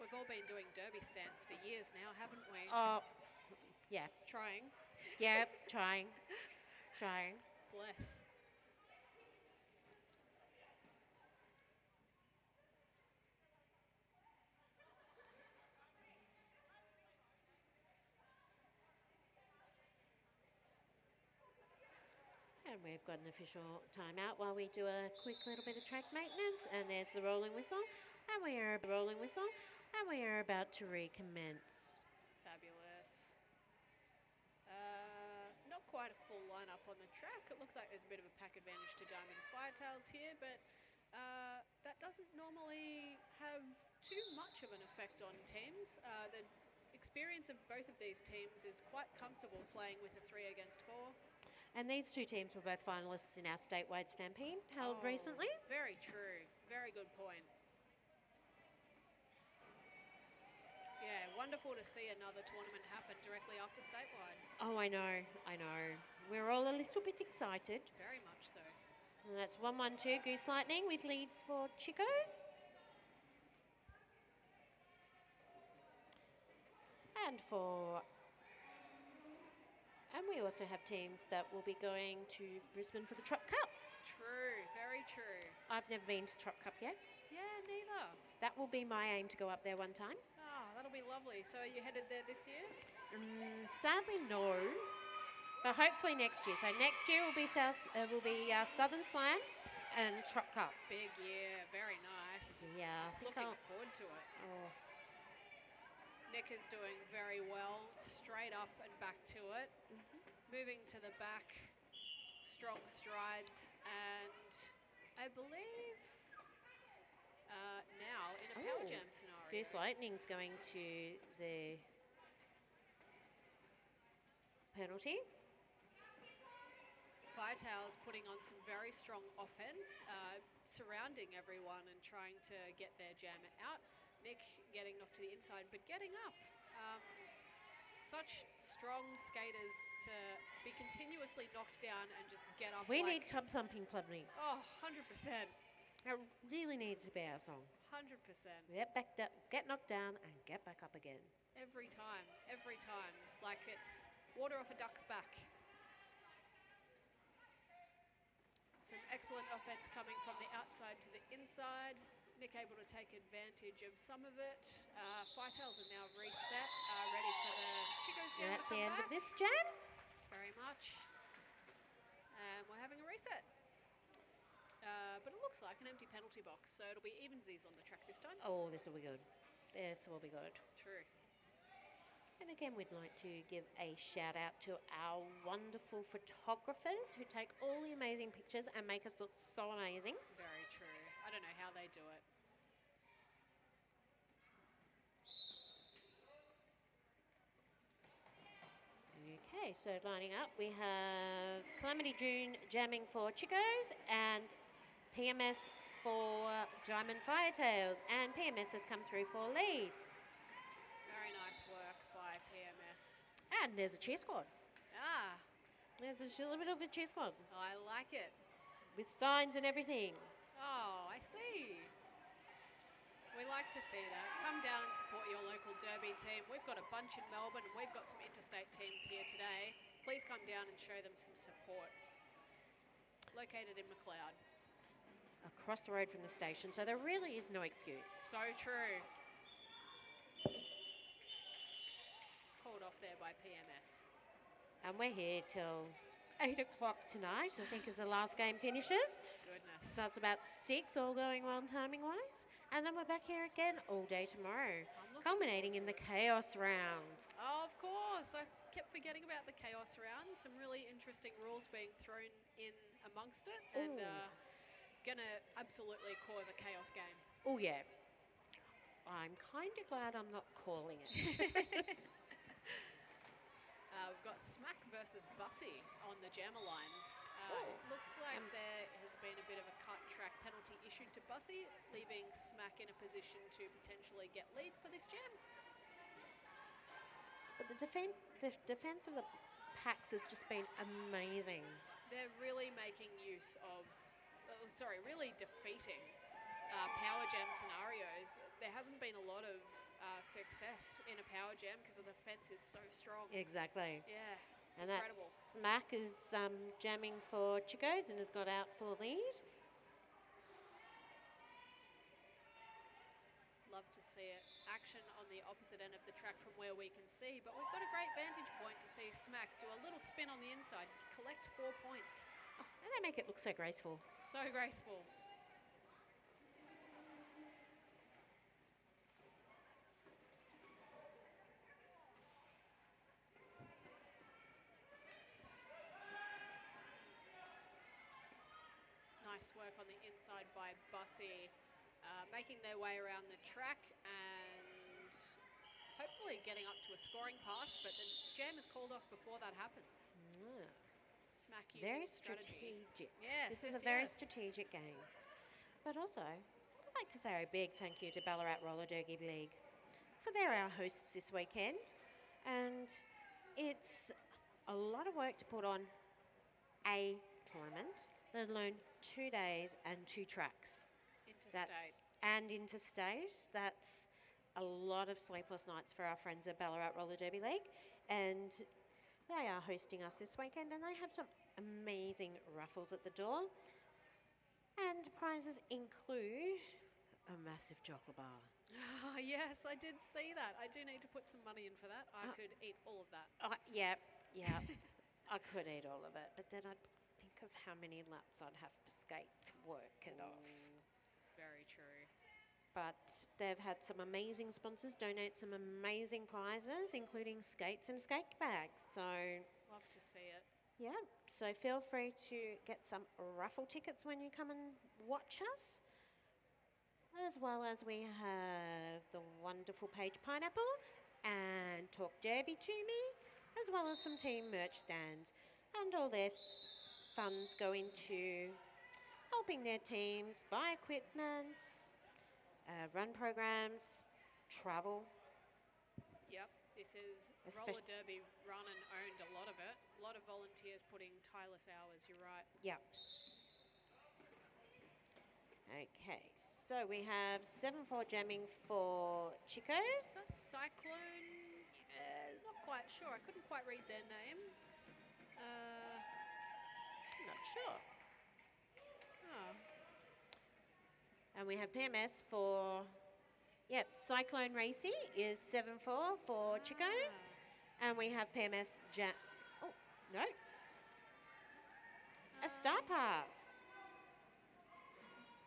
S3: We've all been doing derby stance for years now, haven't we?
S1: Oh, yeah.
S3: Trying.
S1: Yep, trying.
S3: Bless.
S1: And we've got an official timeout while we do a quick little bit of track maintenance. And there's the rolling whistle. And we are about to recommence.
S3: Fabulous. Not quite a full lineup on the track. It looks like there's a bit of a pack advantage to Diamond Firetails here, but that doesn't normally have too much of an effect on teams. The experience of both of these teams is quite comfortable playing with a 3 against 4.
S1: And these two teams were both finalists in our statewide stampede held recently.
S3: Very true. Very good point. Yeah, wonderful to see another tournament happen directly after statewide.
S1: Oh, I know. We're all a little bit excited.
S3: Very much so.
S1: And that's 1-1-2 Goose Lightning with lead for Chicos. And we also have teams that will be going to Brisbane for the Trop Cup.
S3: True, very true.
S1: I've never been to Trop Cup yet.
S3: Yeah, neither.
S1: That will be my aim to go up there one time.
S3: Oh, that'll be lovely. So are you headed there this year?
S1: Sadly, no. But hopefully next year. So next year will be Southern Slam and Trot Cup.
S3: Big year, very nice.
S1: Yeah, I think
S3: Looking forward to it.
S1: Oh,
S3: Nick is doing very well, straight up and back to it. Moving to the back, strong strides, and I believe now in a power jam scenario.
S1: Goose Lightning's going to the penalty.
S3: Firetail's putting on some very strong offense, surrounding everyone and trying to get their jam out. Nick getting knocked to the inside, but getting up. Such strong skaters to be continuously knocked down and just get up.
S1: We need tub thumping plumbing.
S3: Oh, 100%.
S1: It really needs to be our song.
S3: 100%.
S1: Get knocked down and get back up again.
S3: Every time. Like it's water off a duck's back. Some excellent offense coming from the outside to the inside. Nick able to take advantage of some of it. Firetails are now reset, ready for the Chico's jam.
S1: That's the end of this jam.
S3: Very much. And we're having a reset. But it looks like an empty penalty box, so it'll be evensies on the track this time.
S1: Oh, this will be good. This will be good.
S3: True.
S1: And again, we'd like to give a shout out to our wonderful photographers who take all the amazing pictures and make us look so amazing.
S3: Very true. I don't know how they do it.
S1: Okay, so lining up, we have Calamity June jamming for Chicos and PMS for Diamond Firetails. And PMS has come through for lead.
S3: Very nice work by PMS.
S1: And there's a cheer squad.
S3: Ah,
S1: There's a little bit of a cheer squad
S3: I like it.
S1: with signs and everything.
S3: Oh, I see. We like to see that. Come down and support your local derby team. We've got a bunch in Melbourne and we've got some interstate teams here today. Please come down and show them some support. Located in McLeod.
S1: Across the road from the station, so there really is no excuse.
S3: So true. Called off there by PMS.
S1: And we're here till 8 o'clock tonight, I think, as the last game finishes.
S3: Goodness.
S1: Starts about 6, all going well timing-wise. And then we're back here again all day tomorrow, culminating in the Chaos Round.
S3: Oh, of course. I kept forgetting about the Chaos Round. Some really interesting rules being thrown in amongst it. And going to absolutely cause a chaos game.
S1: Oh, yeah. I'm kind of glad I'm not calling it.
S3: We've got Smack versus Bussy on the jammer lines. Looks like there has been a bit of a cut track penalty issued to Bussy, leaving Smack in a position to potentially get lead for this jam.
S1: But the defence of the packs has just been amazing.
S3: They're really making use of, really defeating power jam scenarios. There hasn't been a lot of success in a power jam because the defence is so strong.
S1: Exactly.
S3: Yeah, it's
S1: And
S3: incredible.
S1: that's Smack is jamming for Chicos and has got out for lead.
S3: Love to see it. Action on the opposite end of the track from where we can see, but we've got a great vantage point to see Smack do a little spin on the inside, collect 4 points.
S1: Oh, and they make it look so graceful.
S3: So graceful. Nice work on the inside by Bussy, making their way around the track and hopefully getting up to a scoring pass, but the jam is called off before that happens. Smack using
S1: Very
S3: strategy.
S1: strategic.
S3: Yes,
S1: This is
S3: yes,
S1: a very
S3: yes.
S1: strategic game. But also, I'd like to say a big thank you to Ballarat Roller Derby League, for they're our hosts this weekend. And it's a lot of work to put on a tournament, let alone 2 days and 2 tracks.
S3: Interstate.
S1: And interstate. That's a lot of sleepless nights for our friends at Ballarat Roller Derby League. And they are hosting us this weekend and they have some amazing raffles at the door. And prizes include a massive chocolate bar.
S3: Yes, I did see that. I do need to put some money in for that. I could eat all of that.
S1: Yeah. I could eat all of it, but then I'd think of how many laps I'd have to skate to work it off.
S3: Very true.
S1: But they've had some amazing sponsors donate some amazing prizes, including skates and skate bags. So,
S3: Love to see it.
S1: yeah, so feel free to get some raffle tickets when you come and watch us. As well as we have the wonderful Page Pineapple and Talk Derby to Me, as well as some team merch stands. And all their funds go into helping their teams buy equipment, run programs, travel.
S3: Yep, this is Roller
S1: Especially-
S3: Derby run and owned a lot of it. A lot of volunteers putting tireless hours, you're right.
S1: Yeah. Okay, so we have 7-4 jamming for Chicos.
S3: That's Cyclone. Not quite sure. I couldn't quite read their name.
S1: Not sure.
S3: Oh,
S1: And we have PMS for, Cyclone Racy is 7-4 for Chicos. And we have PMS oh, no. A Star Pass.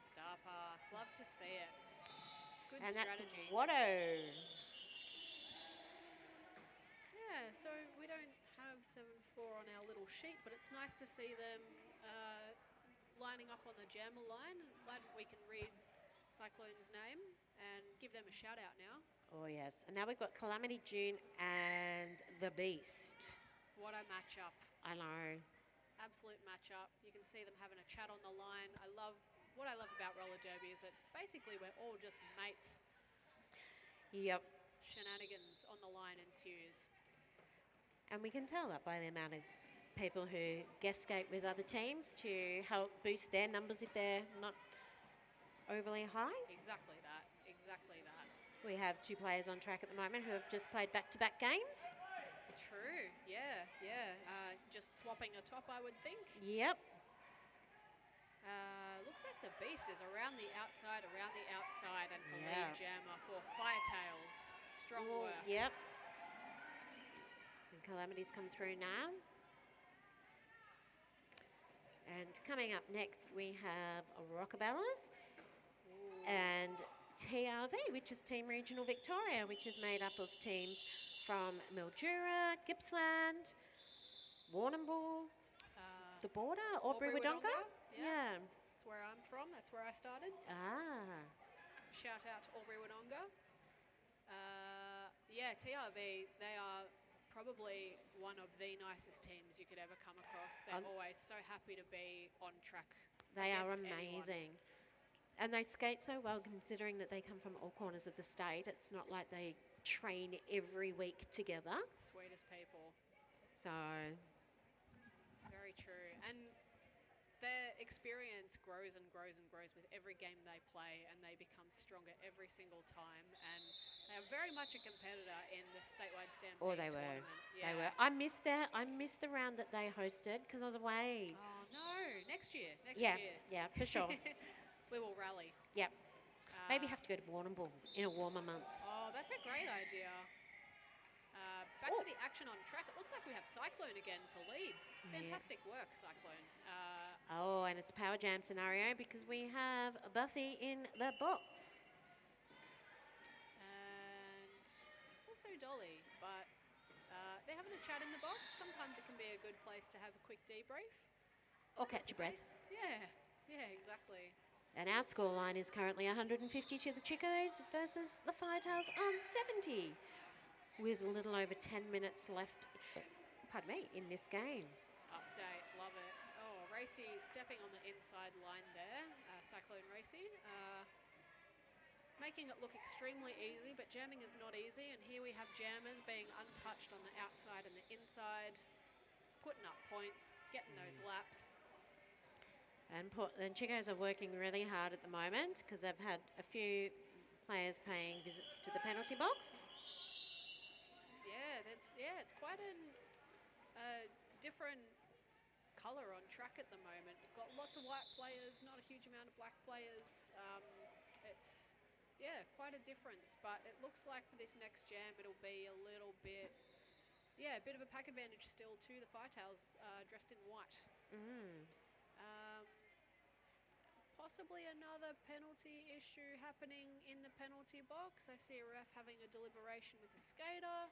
S3: Star Pass. Love to see it. Good
S1: And that's
S3: strategy.
S1: Watto.
S3: Yeah, so we don't have 7-4 on our little sheet, but it's nice to see them lining up on the jammer line. Glad we can read Cyclone's name and give them a shout out now.
S1: Oh, yes. And now we've got Calamity June and the Beast.
S3: What a matchup.
S1: I know.
S3: Absolute matchup. You can see them having a chat on the line. What I love about roller derby is that basically we're all just mates.
S1: Yep.
S3: Shenanigans on the line ensues.
S1: And we can tell that by the amount of people who guest skate with other teams to help boost their numbers if they're not overly high.
S3: Exactly that. Exactly that.
S1: We have 2 players on track at the moment who have just played back-to-back games.
S3: True. Yeah. Just swapping a top, I would think.
S1: Yep.
S3: Looks like the Beast is around the outside, and for
S1: Yeah.
S3: lead jammer for Firetails. Strong work.
S1: Yep. And Calamity's come through now. And coming up next, we have Rockabellas and TRV, which is Team Regional Victoria, which is made up of teams from Mildura, Gippsland, Warrnambool, the border, Albury-Wodonga. Yeah.
S3: That's where I'm from. That's where I started.
S1: Ah.
S3: Shout out to Albury-Wodonga. TRV, they are probably one of the nicest teams you could ever come across. They're always so happy to be on track.
S1: They are
S3: against anyone.
S1: amazing. And they skate so well considering that they come from all corners of the state. It's not like they train every week together.
S3: Sweetest people.
S1: So,
S3: Very true. And their experience grows and grows and grows with every game they play, and they become stronger every single time. And they are very much a competitor in the statewide stampede
S1: they
S3: tournament.
S1: were. They were. I missed the round that they hosted because I was away.
S3: Oh no! Next year.
S1: Yeah, for sure.
S3: We will rally.
S1: Yep. Maybe have to go to Warrnambool in a warmer month.
S3: Oh, that's a great idea. Back to the action on track. It looks like we have Cyclone again for lead. Fantastic work, Cyclone.
S1: And it's a power jam scenario because we have a Bussy in the box.
S3: And also Dolly, but they're having a chat in the box. Sometimes it can be a good place to have a quick debrief.
S1: Or catch your breath.
S3: Yeah, exactly.
S1: And our scoreline is currently 150 to the Chicos versus the Firetails on 70, with a little over 10 minutes left, in this game.
S3: Update, love it. Oh, Racy stepping on the inside line there, Cyclone Racy. Making it look extremely easy, but jamming is not easy, and here we have jammers being untouched on the outside and the inside, putting up points, getting those laps.
S1: And Chicos are working really hard at the moment because they've had a few players paying visits to the penalty box.
S3: It's quite a different colour on track at the moment. We've got lots of white players, not a huge amount of black players. It's Yeah, quite a difference. But it looks like for this next jam, it'll be a little bit, yeah, a bit of a pack advantage still to the Firetails dressed in white. Um, possibly another penalty issue happening in the penalty box. I see a ref having a deliberation with a skater.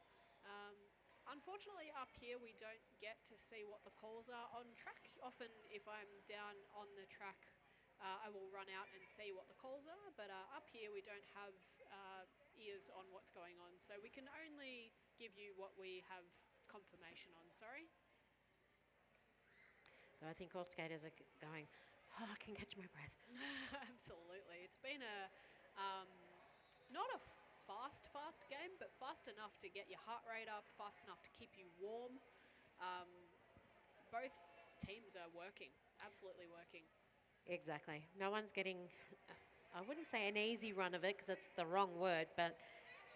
S3: Unfortunately, up here, we don't get to see what the calls are on track. Often, if I'm down on the track, I will run out and see what the calls are. But up here, we don't have ears on what's going on. So we can only give you what we have confirmation on, sorry.
S1: Though I think all skaters are going, oh, I can catch my breath.
S3: Absolutely. It's been a not a fast game, but fast enough to get your heart rate up, fast enough to keep you warm. Both teams are working, absolutely working.
S1: Exactly. No one's getting, I wouldn't say an easy run of it because it's the wrong word, but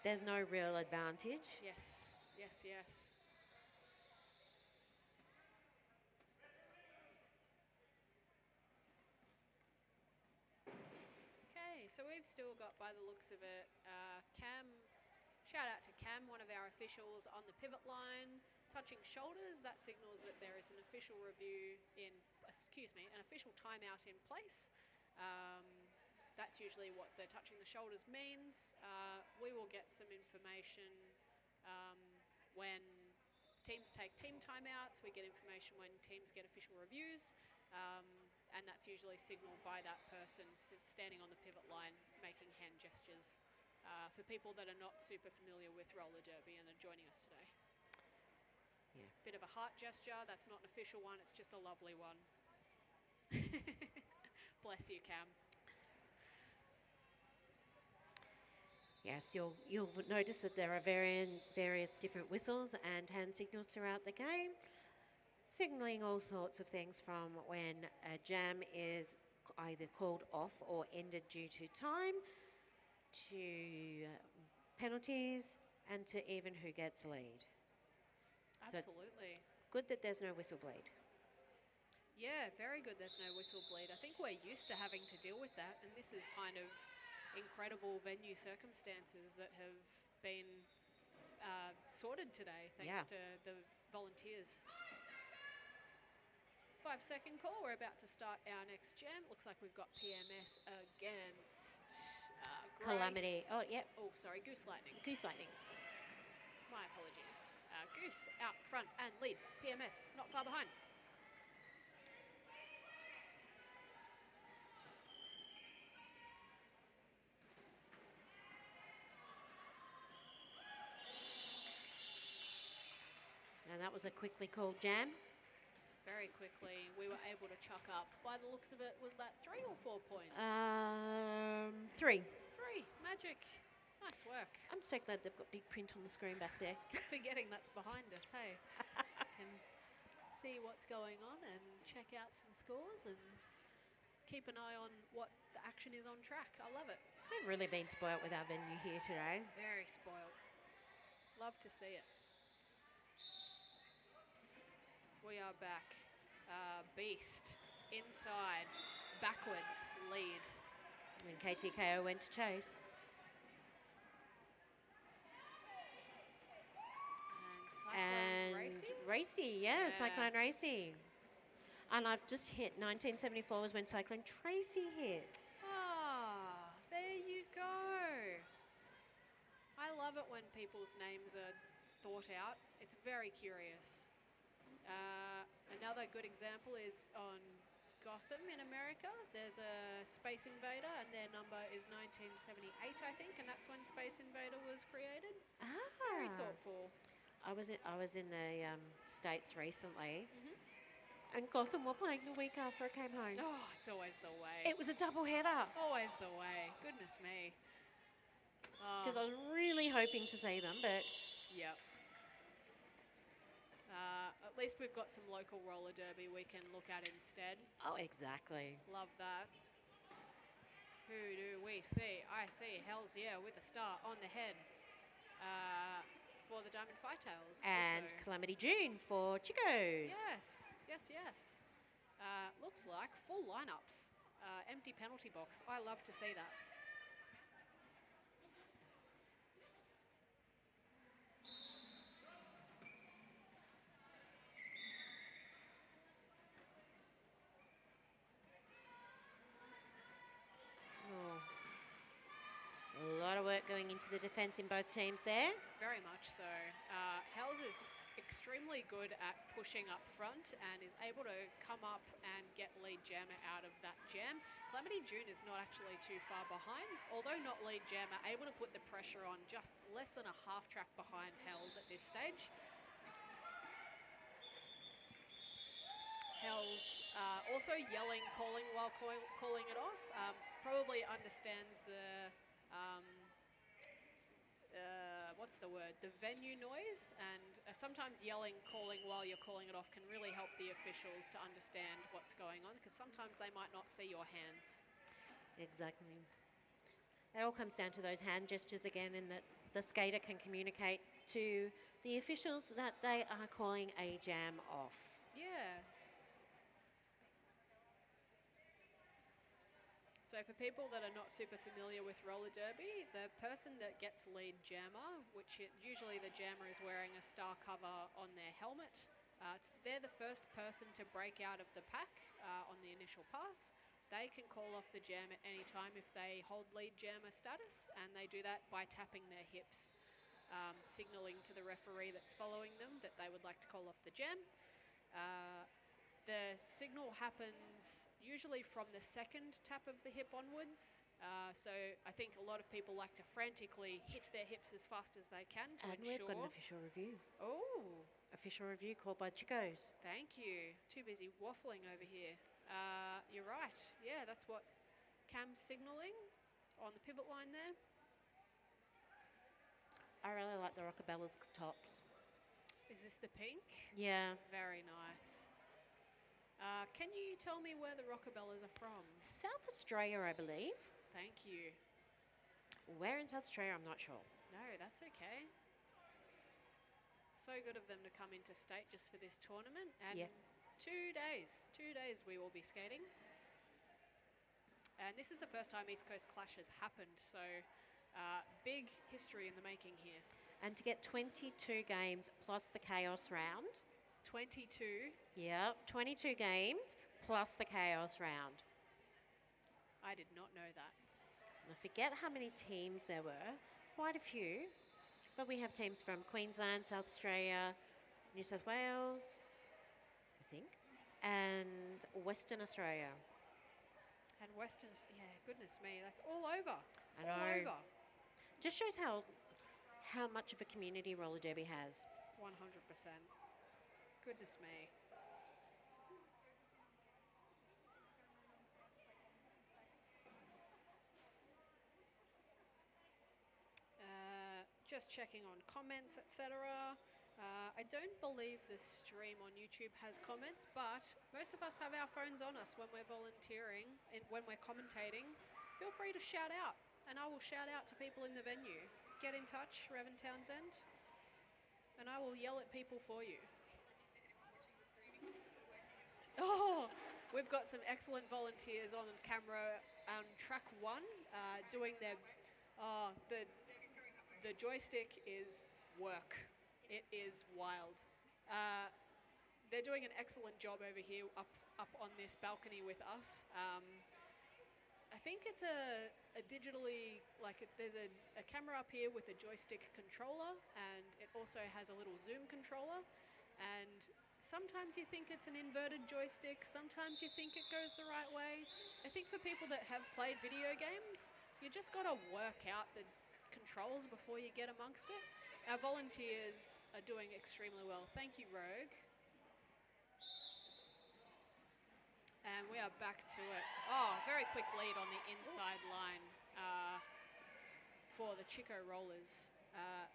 S1: there's no real advantage.
S3: Yes, yes, yes. Okay, so we've still got, by the looks of it, Cam, shout out to Cam, one of our officials on the pivot line, touching shoulders. That signals that there is an official review an official timeout in place. That's usually what the touching the shoulders means. We will get some information when teams take team timeouts. We get information when teams get official reviews. And that's usually signalled by that person standing on the pivot line making hand gestures for people that are not super familiar with roller derby and are joining us today.
S1: Yeah.
S3: Bit of a heart gesture. That's not an official one. It's just a lovely one. Bless you, Cam.
S1: Yes, you'll notice that there are various different whistles and hand signals throughout the game, signalling all sorts of things from when a jam is either called off or ended due to time, to penalties, and to even who gets lead.
S3: Absolutely.
S1: So good that there's no whistle bleed.
S3: Yeah, very good there's no whistle bleed. I think we're used to having to deal with that, and this is kind of incredible venue circumstances that have been sorted today thanks to the volunteers. 5-second call. We're about to start our next jam. Looks like we've got PMS against Grace.
S1: Calamity. Oh, yep.
S3: Oh, sorry, Goose Lightning.
S1: Goose Lightning.
S3: My apologies. Goose out front and lead. PMS not far behind.
S1: And that was a quickly called jam.
S3: Very quickly, we were able to chuck up. By the looks of it, was that 3 or 4 points?
S1: 3.
S3: 3. Magic. Nice work.
S1: I'm so glad they've got big print on the screen back there.
S3: Forgetting that's behind us, hey. Can see what's going on and check out some scores and keep an eye on what the action is on track. I love it.
S1: We've really been spoilt with our venue here today.
S3: Very spoiled. Love to see it. We are back. Beast inside, backwards, lead.
S1: And KTKO went to chase.
S3: And
S1: Racy, yeah, Cyclone Racy. And I've just hit 1974 was when Cyclone Tracy hit.
S3: Ah, there you go. I love it when people's names are thought out. It's very curious. Another good example is on Gotham in America. There's a Space Invader and their number is 1978, I think, and that's when Space Invader was created.
S1: Ah.
S3: Very thoughtful.
S1: I was in the States recently, and Gotham were playing the week after I came home.
S3: Oh, it's always the way.
S1: It was a double header.
S3: Always the way. Goodness me.
S1: Because I was really hoping to see them, but...
S3: Yep. At least we've got some local roller derby we can look at instead.
S1: Oh, exactly.
S3: Love that. Who do we see? I see Hells Yeah with a star on the head for the Diamond Firetails.
S1: And
S3: also.
S1: Calamity June for Chicos.
S3: Yes, yes, yes. Looks like full lineups. Empty penalty box. I love to see that.
S1: work going into the defence in both teams there.
S3: Very much so. Hells is extremely good at pushing up front and is able to come up and get lead jammer out of that jam. Calamity June is not actually too far behind, although not lead jammer, able to put the pressure on just less than a half track behind Hells at this stage. Hells also yelling, calling while calling it off. Probably understands the what's the word? The venue noise, and sometimes yelling, calling while you're calling it off can really help the officials to understand what's going on, because sometimes they might not see your hands.
S1: Exactly. It all comes down to those hand gestures again, and that the skater can communicate to the officials that they are calling a jam off.
S3: Yeah. So for people that are not super familiar with roller derby, the person that gets lead jammer, usually the jammer is wearing a star cover on their helmet, they're the first person to break out of the pack on the initial pass. They can call off the jam at any time if they hold lead jammer status, and they do that by tapping their hips, signalling to the referee that's following them that they would like to call off the jam. The signal happens usually from the second tap of the hip onwards. So I think a lot of people like to frantically hit their hips as fast as they can to ensure.
S1: We've got an official review.
S3: Oh,
S1: Official review called by Chicos.
S3: thank you. Too busy waffling over here. You're right. Yeah, that's what Cam's signalling on the pivot line there.
S1: I really like the Rockabella's tops.
S3: Is this the pink?
S1: Yeah.
S3: Very nice. Can you tell me where the Rockabellas are from?
S1: South Australia, I believe.
S3: Thank you.
S1: Where in South Australia, I'm not sure.
S3: No, that's okay. So good of them to come into state just for this tournament. And
S1: Yeah.
S3: 2 days we will be skating. And this is the first time East Coast Clash has happened, so big history in the making here.
S1: And to get 22 games plus the chaos round.
S3: 22.
S1: Yep, 22 games plus the chaos round.
S3: I did not know that.
S1: And I forget how many teams there were, quite a few. But we have teams from Queensland, South Australia, New South Wales, I think, and Western Australia.
S3: And Western, yeah, goodness me, that's all over.
S1: I
S3: all
S1: know.
S3: over.
S1: Just shows how much of a community roller derby has.
S3: 100%. Goodness me. Just checking on comments, etc. I don't believe the stream on YouTube has comments, but most of us have our phones on us when we're volunteering and when we're commentating. Feel free to shout out, and I will shout out to people in the venue. Get in touch, Revan Townsend, and I will yell at people for you. Oh, we've got some excellent volunteers on camera on track 1, doing their, the joystick is work. It is wild. They're doing an excellent job over here up on this balcony with us. I think it's a digitally, there's a camera up here with a joystick controller, and it also has a little zoom controller. And sometimes you think it's an inverted joystick, sometimes you think it goes the right way. I think for people that have played video games, you just gotta work out the controls before you get amongst it. Our volunteers are doing extremely well. Thank you, Rogue. And we are back to it. Oh, very quick lead on the inside line for the Chico Rollers.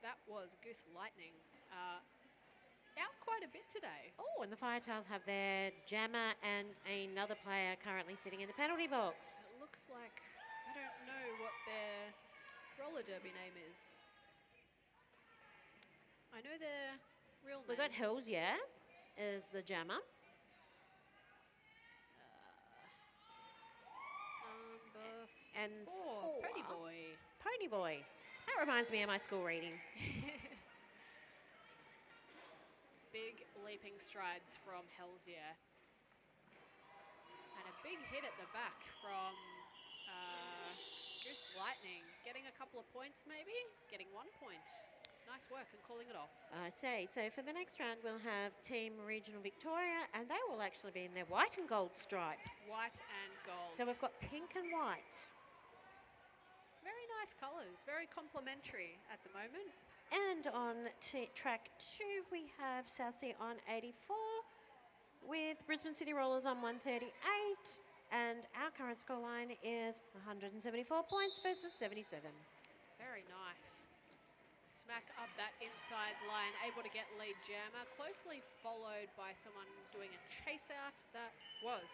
S3: That was Goose Lightning. Out quite a bit today.
S1: Oh, and the Firetails have their jammer and another player currently sitting in the penalty box.
S3: It looks like, I don't know what their roller derby name is. I know their real name.
S1: We've got Hills, yeah, is the jammer.
S3: Number
S1: And
S3: 4, Pony Boy.
S1: Pony Boy. That reminds me of my school reading.
S3: Big leaping strides from Helsier. And a big hit at the back from Goose Lightning getting a couple of points maybe, getting 1 point. Nice work and calling it off.
S1: I say, so for the next round we'll have Team Regional Victoria, and they will actually be in their white and gold stripe.
S3: White and gold.
S1: So we've got pink and white.
S3: Very nice colours, very complimentary at the moment.
S1: And on track 2 we have South Sea on 84 with Brisbane City Rollers on 138, and our current scoreline is 174 points versus 77.
S3: Very nice. Smack up that inside line, able to get lead jammer, closely followed by someone doing a chase out. That was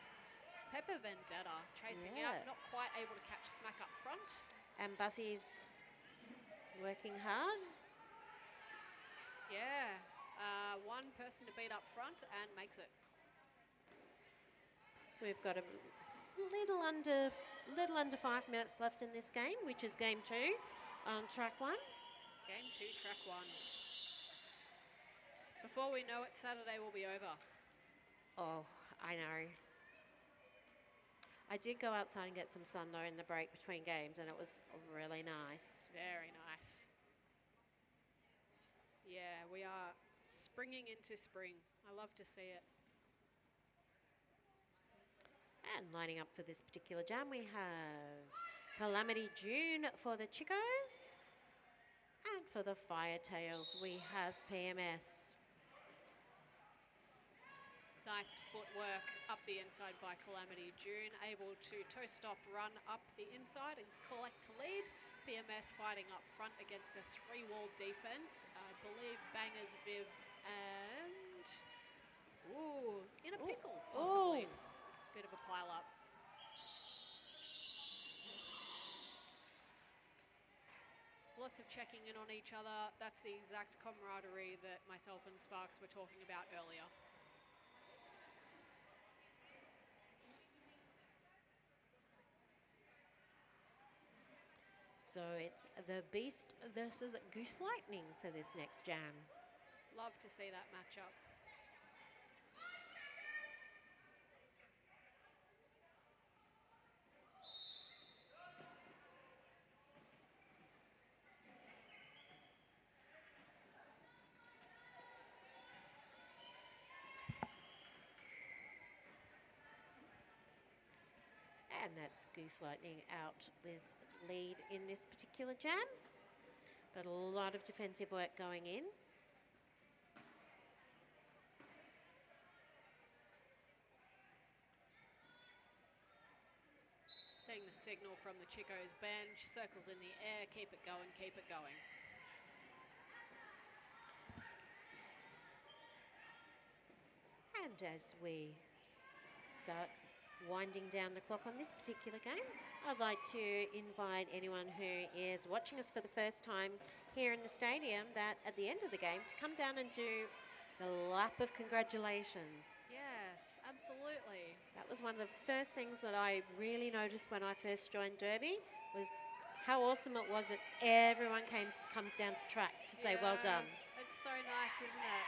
S3: Pepper Vendetta chasing out, not quite able to catch Smack up front.
S1: And Bussie's working hard.
S3: Yeah, one person to beat up front and makes it.
S1: We've got a little under 5 minutes left in this game, which is game 2 on track 1.
S3: Game 2, track 1. Before we know it, Saturday will be over.
S1: Oh, I know. I did go outside and get some sun though in the break between games, and it was really nice.
S3: Very nice. Yeah, we are springing into spring. I love to see it.
S1: And lining up for this particular jam, we have Calamity June for the Chicos. And for the Firetails, we have PMS.
S3: Nice footwork up the inside by Calamity June, able to toe stop run up the inside and collect lead. PMS fighting up front against a 3-wall defense. I believe Bangers, Viv and... Ooh, in a pickle, possibly. Bit of a pile up. Lots of checking in on each other. That's the exact camaraderie that myself and Sparks were talking about earlier.
S1: So it's the Beast versus Goose Lightning for this next jam.
S3: Love to see that matchup.
S1: And that's Goose Lightning out with lead in this particular jam. But a lot of defensive work going in.
S3: Seeing the signal from the Chicos bench, circles in the air, keep it going, keep it going.
S1: And as we start winding down the clock on this particular game, I'd like to invite anyone who is watching us for the first time here in the stadium that at the end of the game to come down and do the lap of congratulations.
S3: Yes, absolutely.
S1: That was one of the first things that I really noticed when I first joined Derby, was how awesome it was that everyone comes down to track to say well done.
S3: It's so nice, isn't it?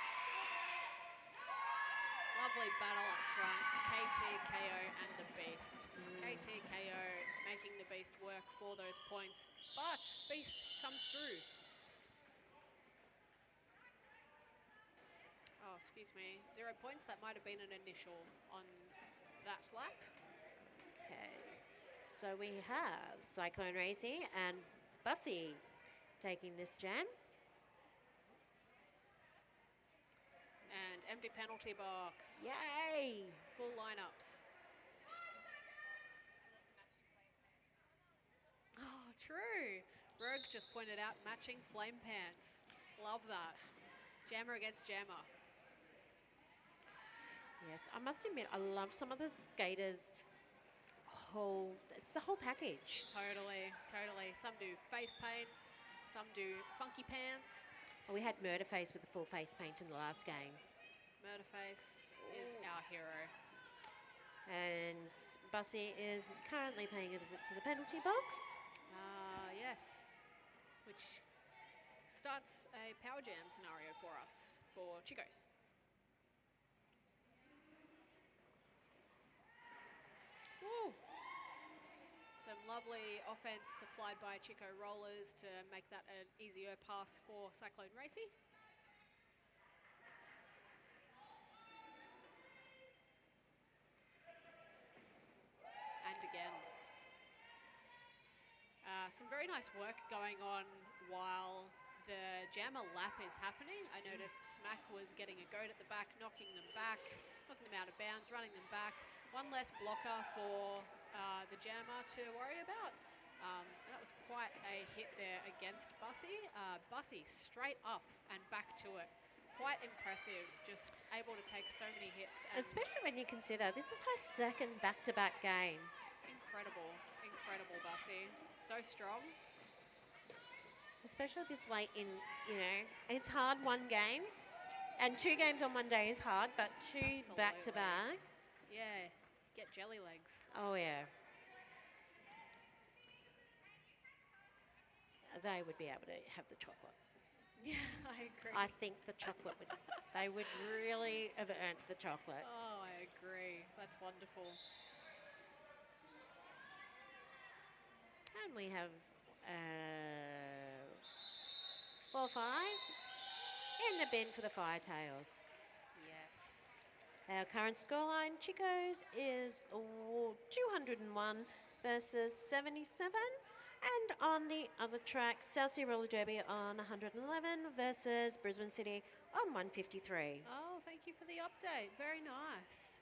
S3: Lovely battle up front, KT, KO and the Beast. KT, KO making the Beast work for those points, but Beast comes through. Oh, excuse me, 0 points. That might have been an initial on that lap.
S1: Okay, so we have Cyclone Racy and Bussy taking this jam.
S3: And empty penalty box.
S1: Yay!
S3: Full lineups. Oh, true. Rogue just pointed out matching flame pants. Love that. Jammer against jammer.
S1: Yes, I must admit, I love some of the skaters' it's the whole package.
S3: Totally, totally. Some do face paint, some do funky pants.
S1: Well, we had Murderface with the full face paint in the last game.
S3: Murderface is our hero.
S1: And Bussy is currently paying a visit to the penalty box.
S3: Yes, which starts a power jam scenario for us, for Chicos. Woo. Some lovely offense supplied by Chico Rollers to make that an easier pass for Cyclone Racy. And again. Some very nice work going on while the jammer lap is happening. I noticed Smack was getting a goat at the back, knocking them out of bounds, running them back. One less blocker for the jammer to worry about. That was quite a hit there against Bussy. Bussy straight up and back to it. Quite impressive, just able to take so many hits. And
S1: Especially when you consider this is her second back-to-back game.
S3: incredible, incredible Bussy. So strong.
S1: Especially this late in, it's hard one game. And 2 games on one day is hard, but 2
S3: Absolutely.
S1: back-to-back.
S3: Yeah, get jelly legs.
S1: Oh, yeah. They would be able to have the chocolate.
S3: Yeah, I agree.
S1: I think the chocolate would, they would really have earned the chocolate.
S3: Oh, I agree. That's wonderful.
S1: And we have 4-5 in the bin for the Firetails.
S3: Yes.
S1: Our current scoreline, Chico's, is 201 versus 77. And on the other track, South Sea Roller Derby on 111 versus Brisbane City on 153.
S3: Oh, thank you for the update. Very nice.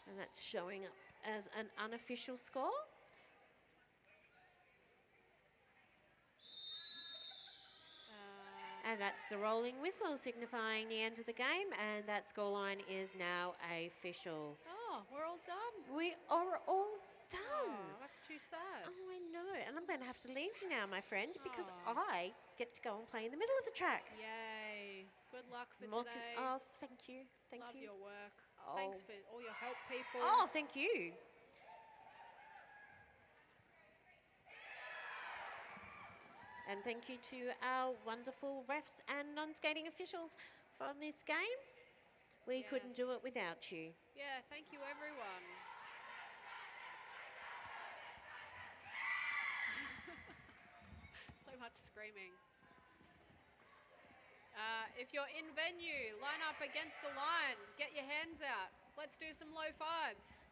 S1: And that's showing up as an unofficial score. And that's the rolling whistle signifying the end of the game, and that scoreline is now official.
S3: Oh, we're all done.
S1: We are all done.
S3: Oh, that's too sad.
S1: Oh, I know. And I'm going to have to leave you now, my friend, because
S3: Oh.
S1: I get to go and play in the middle of the track.
S3: Yay. Good luck for
S1: Multi-
S3: today.
S1: Oh, thank you. Thank
S3: Love
S1: you.
S3: your work.
S1: Oh.
S3: Thanks for all your help, people.
S1: Oh, thank you. And thank you to our wonderful refs and non-skating officials from this game. We couldn't do
S3: Yes.
S1: it without you.
S3: Yeah, thank you, everyone. So much screaming. If you're in venue, line up against the line. Get your hands out. Let's do some low fives.